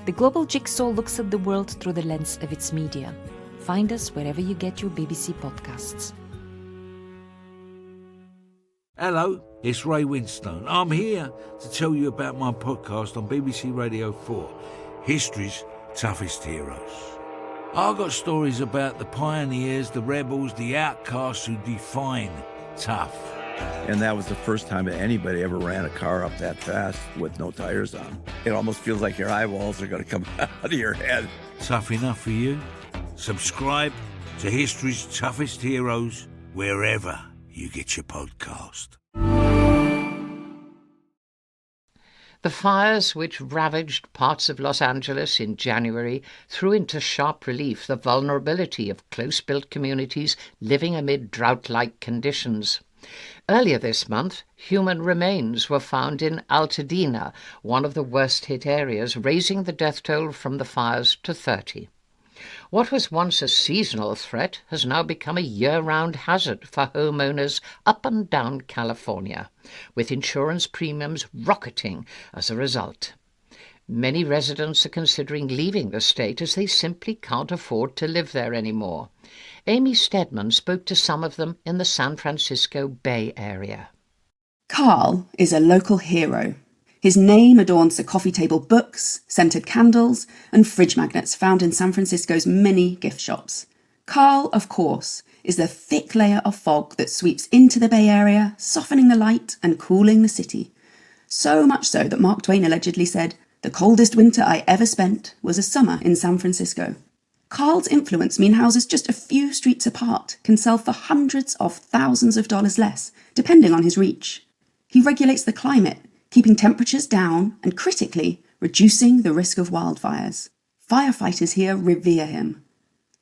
The Global Jigsaw looks at the world through the lens of its media. Find us wherever you get your BBC podcasts. Hello, it's Ray Winstone. I'm here to tell you about my podcast on BBC Radio 4, History's Toughest Heroes. I've got stories about the pioneers, the rebels, the outcasts who define tough. And that was the first time that anybody ever ran a car up that fast with no tires on. It almost feels like your eyeballs are going to come out of your head. Tough enough for you? Subscribe to History's Toughest Heroes wherever you get your podcast. The fires which ravaged parts of Los Angeles in January threw into sharp relief the vulnerability of close-built communities living amid drought-like conditions. Earlier this month, human remains were found in Altadena, one of the worst-hit areas, raising the death toll from the fires to 30. What was once a seasonal threat has now become a year-round hazard for homeowners up and down California, with insurance premiums rocketing as a result. Many residents are considering leaving the state as they simply can't afford to live there anymore. Amy Stedman spoke to some of them in the San Francisco Bay Area. Carl is a local hero. His name adorns the coffee table books, scented candles, and fridge magnets found in San Francisco's many gift shops. Carl, of course, is the thick layer of fog that sweeps into the Bay Area, softening the light and cooling the city. So much so that Mark Twain allegedly said, "The coldest winter I ever spent was a summer in San Francisco." Carl's influence means houses just a few streets apart can sell for hundreds of thousands of dollars less, depending on his reach. He regulates the climate, keeping temperatures down and, critically, reducing the risk of wildfires. Firefighters here revere him.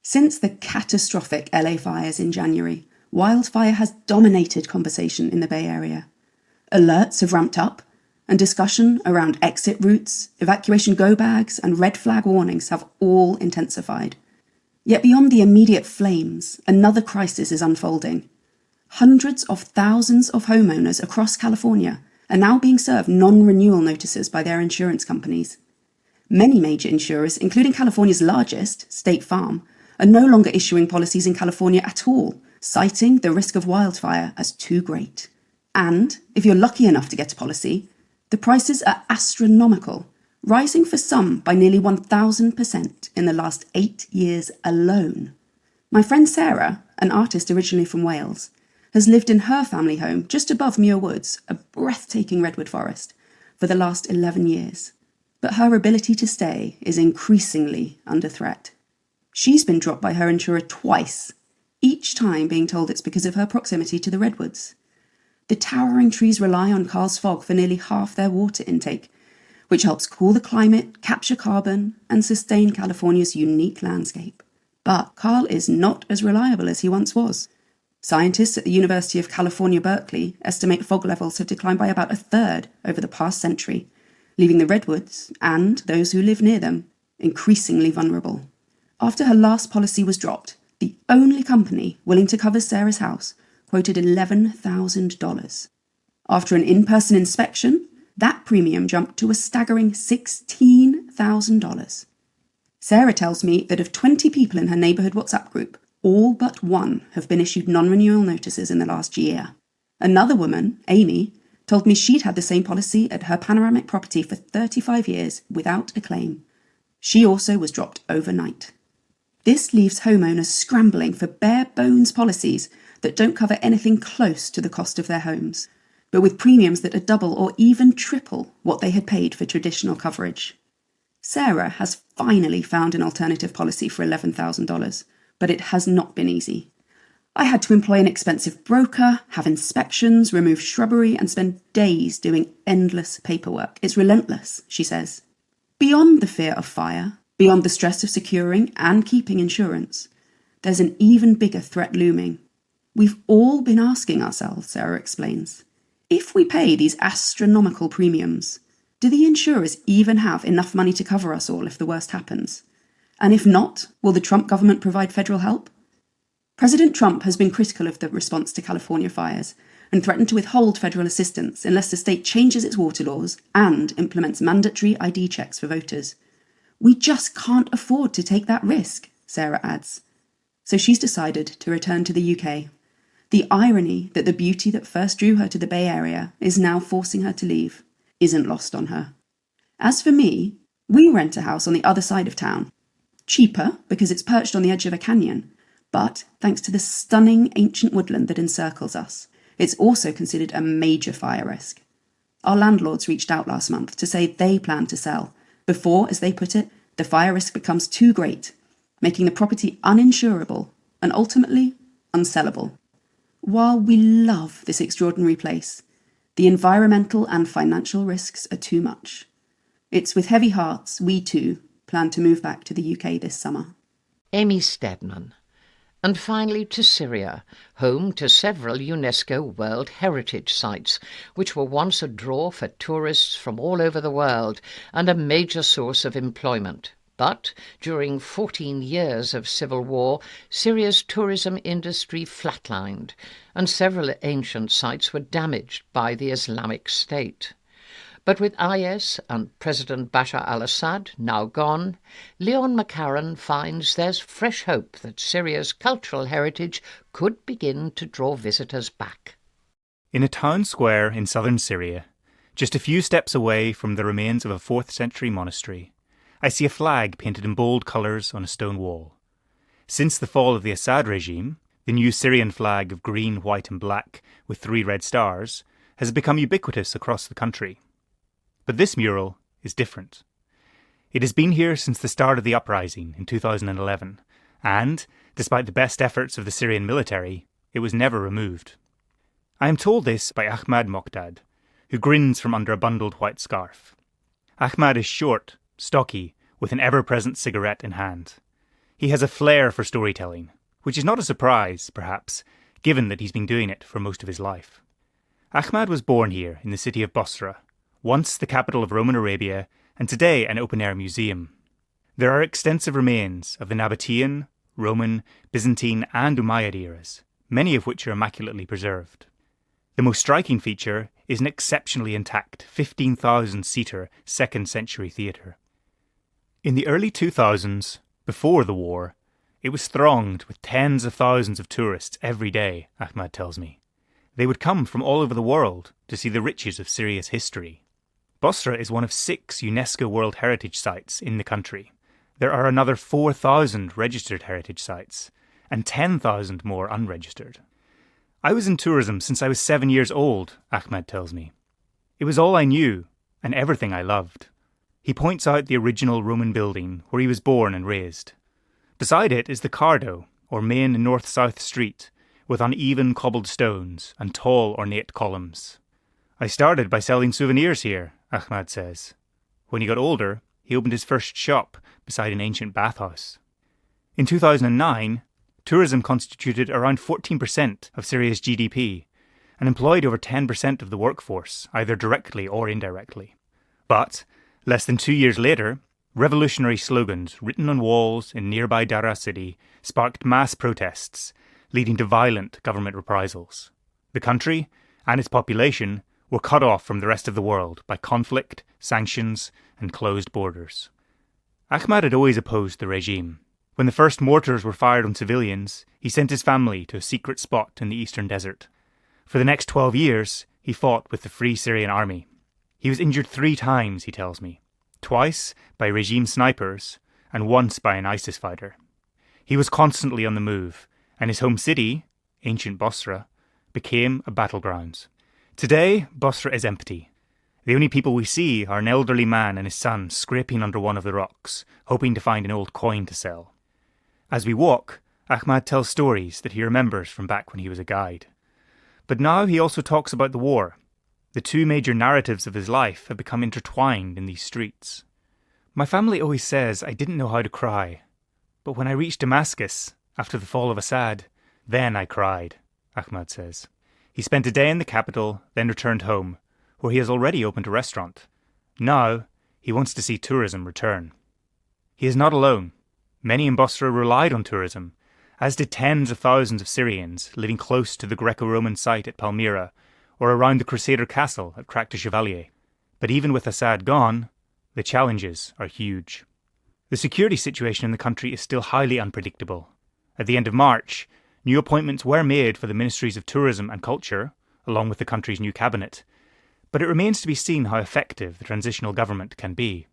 Since the catastrophic LA fires in January, wildfire has dominated conversation in the Bay Area. Alerts have ramped up, and discussion around exit routes, evacuation go bags, and red flag warnings have all intensified. Yet beyond the immediate flames, another crisis is unfolding. Hundreds of thousands of homeowners across California are now being served non-renewal notices by their insurance companies. Many major insurers, including California's largest, State Farm, are no longer issuing policies in California at all, citing the risk of wildfire as too great. And, if you're lucky enough to get a policy, the prices are astronomical, rising for some by nearly 1,000% in the last 8 years alone. My friend Sarah, an artist originally from Wales, has lived in her family home just above Muir Woods, a breathtaking redwood forest, for the last 11 years. But her ability to stay is increasingly under threat. She's been dropped by her insurer twice, each time being told it's because of her proximity to the redwoods. The towering trees rely on Carl's fog for nearly half their water intake, which helps cool the climate, capture carbon, and sustain California's unique landscape. But Carl is not as reliable as he once was. Scientists at the University of California, Berkeley estimate fog levels have declined by about a third over the past century, leaving the redwoods, and those who live near them, increasingly vulnerable. After her last policy was dropped, the only company willing to cover Sarah's house quoted $11,000. After an in-person inspection, that premium jumped to a staggering $16,000. Sarah tells me that of 20 people in her neighbourhood WhatsApp group, all but one have been issued non-renewal notices in the last year. Another woman, Amy, told me she'd had the same policy at her panoramic property for 35 years without a claim. She also was dropped overnight. This leaves homeowners scrambling for bare-bones policies that don't cover anything close to the cost of their homes, but with premiums that are double or even triple what they had paid for traditional coverage. Sarah has finally found an alternative policy for $11,000, but it has not been easy. I had to employ an expensive broker, have inspections, remove shrubbery, and spend days doing endless paperwork. It's relentless, she says. Beyond the fear of fire, beyond the stress of securing and keeping insurance, there's an even bigger threat looming. We've all been asking ourselves, Sarah explains, if we pay these astronomical premiums, do the insurers even have enough money to cover us all if the worst happens? And if not, will the Trump government provide federal help? President Trump has been critical of the response to California fires and threatened to withhold federal assistance unless the state changes its water laws and implements mandatory ID checks for voters. We just can't afford to take that risk, Sarah adds. So she's decided to return to the UK. The irony that the beauty that first drew her to the Bay Area is now forcing her to leave isn't lost on her. As for me, we rent a house on the other side of town. Cheaper because it's perched on the edge of a canyon, but thanks to the stunning ancient woodland that encircles us, it's also considered a major fire risk. Our landlords reached out last month to say they plan to sell, before, as they put it, the fire risk becomes too great, making the property uninsurable and ultimately unsellable. While we love this extraordinary place, the environmental and financial risks are too much. It's with heavy hearts we too plan to move back to the UK this summer. Amy Stedman. And finally to Syria, home to several UNESCO World Heritage Sites, which were once a draw for tourists from all over the world and a major source of employment. But during 14 years of civil war, Syria's tourism industry flatlined, and several ancient sites were damaged by the Islamic State. But with IS and President Bashar al-Assad now gone, Leon McCarran finds there's fresh hope that Syria's cultural heritage could begin to draw visitors back. In a town square in southern Syria, just a few steps away from the remains of a 4th century monastery, I see a flag painted in bold colours on a stone wall. Since the fall of the Assad regime, the new Syrian flag of green, white and black with 3 red stars has become ubiquitous across the country. But this mural is different. It has been here since the start of the uprising in 2011, and, despite the best efforts of the Syrian military, it was never removed. I am told this by Ahmad Moqdad, who grins from under a bundled white scarf. Ahmad is short, stocky, with an ever-present cigarette in hand. He has a flair for storytelling, which is not a surprise, perhaps, given that he's been doing it for most of his life. Ahmad was born here in the city of Basra, once the capital of Roman Arabia and today an open-air museum. There are extensive remains of the Nabatean, Roman, Byzantine and Umayyad eras, many of which are immaculately preserved. The most striking feature is an exceptionally intact 15,000-seater 2nd century theatre. In the early 2000s, before the war, it was thronged with tens of thousands of tourists every day, Ahmad tells me. They would come from all over the world to see the riches of Syria's history. Bosra is one of 6 UNESCO World Heritage Sites in the country. There are another 4,000 registered heritage sites and 10,000 more unregistered. I was in tourism since I was 7 years old, Ahmad tells me. It was all I knew and everything I loved. He points out the original Roman building where he was born and raised. Beside it is the Cardo, or main north-south street, with uneven cobbled stones and tall ornate columns. I started by selling souvenirs here, Ahmad says. When he got older, he opened his first shop beside an ancient bathhouse. In 2009, tourism constituted around 14% of Syria's GDP and employed over 10% of the workforce, either directly or indirectly. But, less than 2 years later, revolutionary slogans written on walls in nearby Daraa city sparked mass protests, leading to violent government reprisals. The country and its population were cut off from the rest of the world by conflict, sanctions, and closed borders. Ahmad had always opposed the regime. When the first mortars were fired on civilians, he sent his family to a secret spot in the eastern desert. For the next 12 years, he fought with the Free Syrian Army. He was injured 3 times, he tells me. Twice by regime snipers, and once by an ISIS fighter. He was constantly on the move, and his home city, ancient Bosra, became a battleground. Today, Bosra is empty. The only people we see are an elderly man and his son scraping under one of the rocks, hoping to find an old coin to sell. As we walk, Ahmad tells stories that he remembers from back when he was a guide. But now he also talks about the war. The 2 major narratives of his life have become intertwined in these streets. My family always says I didn't know how to cry. But when I reached Damascus, after the fall of Assad, then I cried, Ahmad says. He spent a day in the capital, then returned home, where he has already opened a restaurant. Now, he wants to see tourism return. He is not alone. Many in Bosra relied on tourism, as did tens of thousands of Syrians living close to the Greco-Roman site at Palmyra or around the Crusader castle at Crac de Chevalier. But even with Assad gone, the challenges are huge. The security situation in the country is still highly unpredictable. At the end of March, new appointments were made for the Ministries of Tourism and Culture, along with the country's new cabinet, but it remains to be seen how effective the transitional government can be.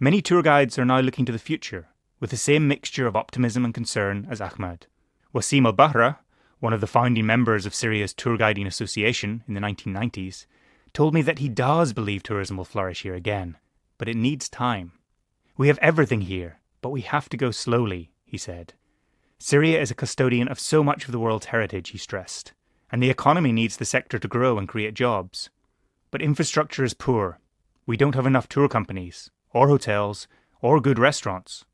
Many tour guides are now looking to the future, with the same mixture of optimism and concern as Ahmad. Wasim al-Bahra, one of the founding members of Syria's Tour Guiding Association in the 1990s, told me that he does believe tourism will flourish here again, but it needs time. We have everything here, but we have to go slowly, he said. Syria is a custodian of so much of the world's heritage, he stressed, and the economy needs the sector to grow and create jobs. But infrastructure is poor. We don't have enough tour companies, or hotels, or good restaurants.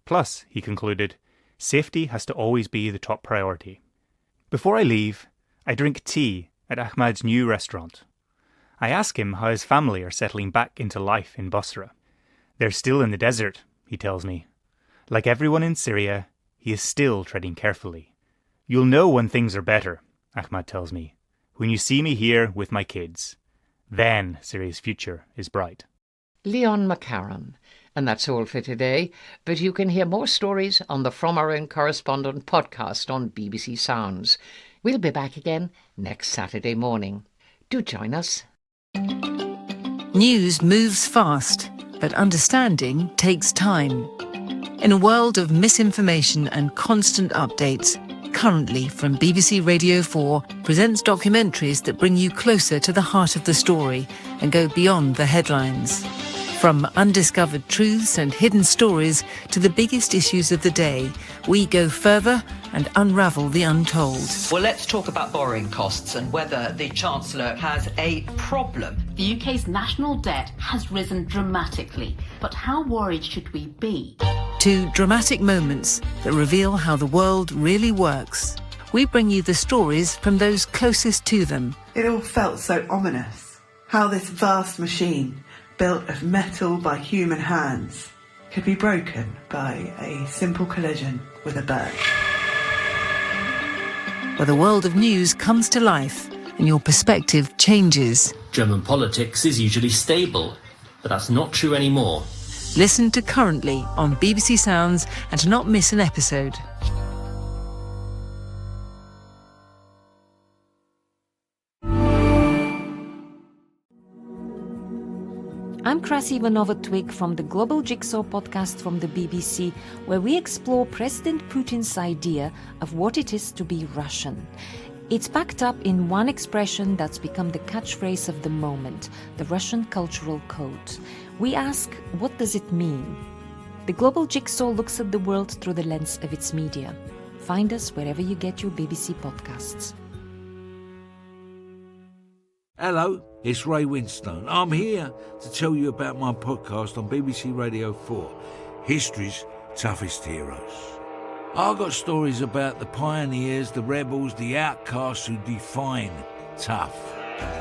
Plus, he concluded, safety has to always be the top priority. Before I leave, I drink tea at Ahmad's new restaurant. I ask him how his family are settling back into life in Bosra. They're still in the desert, he tells me. Like everyone in Syria, he is still treading carefully. You'll know when things are better, Ahmad tells me, when you see me here with my kids. Then Syria's future is bright. Leon McCarran. And that's all for today, but you can hear more stories on the From Our Own Correspondent podcast on BBC Sounds. We'll be back again next Saturday morning. Do join us. News moves fast, but understanding takes time. In a world of misinformation and constant updates, Currently from BBC Radio 4 presents documentaries that bring you closer to the heart of the story and go beyond the headlines. From undiscovered truths and hidden stories to the biggest issues of the day, we go further and unravel the untold. Well, let's talk about borrowing costs and whether the Chancellor has a problem. The UK's national debt has risen dramatically, but how worried should we be? To dramatic moments that reveal how the world really works. We bring you the stories from those closest to them. It all felt so ominous. How this vast machine, built of metal by human hands, could be broken by a simple collision with a bird. Where the world of news comes to life and your perspective changes. German politics is usually stable, but that's not true anymore. Listen to Currently on BBC Sounds and to not miss an episode. I'm Krasi Ivanova-Twig from the Global Jigsaw podcast from the BBC, where we explore President Putin's idea of what it is to be Russian. It's packed up in one expression that's become the catchphrase of the moment, the Russian cultural code. We ask, what does it mean? The Global Jigsaw looks at the world through the lens of its media. Find us wherever you get your BBC podcasts. Hello, it's Ray Winstone. I'm here to tell you about my podcast on BBC Radio 4, History's Toughest Heroes. I've got stories about the pioneers, the rebels, the outcasts who define tough.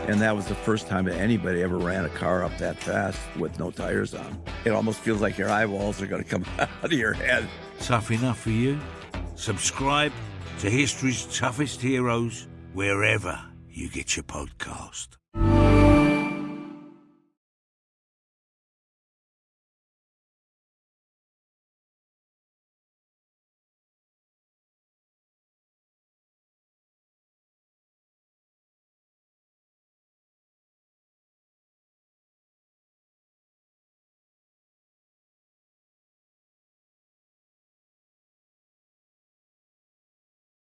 And that was the first time that anybody ever ran a car up that fast with no tires on. It almost feels like your eyeballs are going to come out of your head. Tough enough for you? Subscribe to History's Toughest Heroes wherever you get your podcast.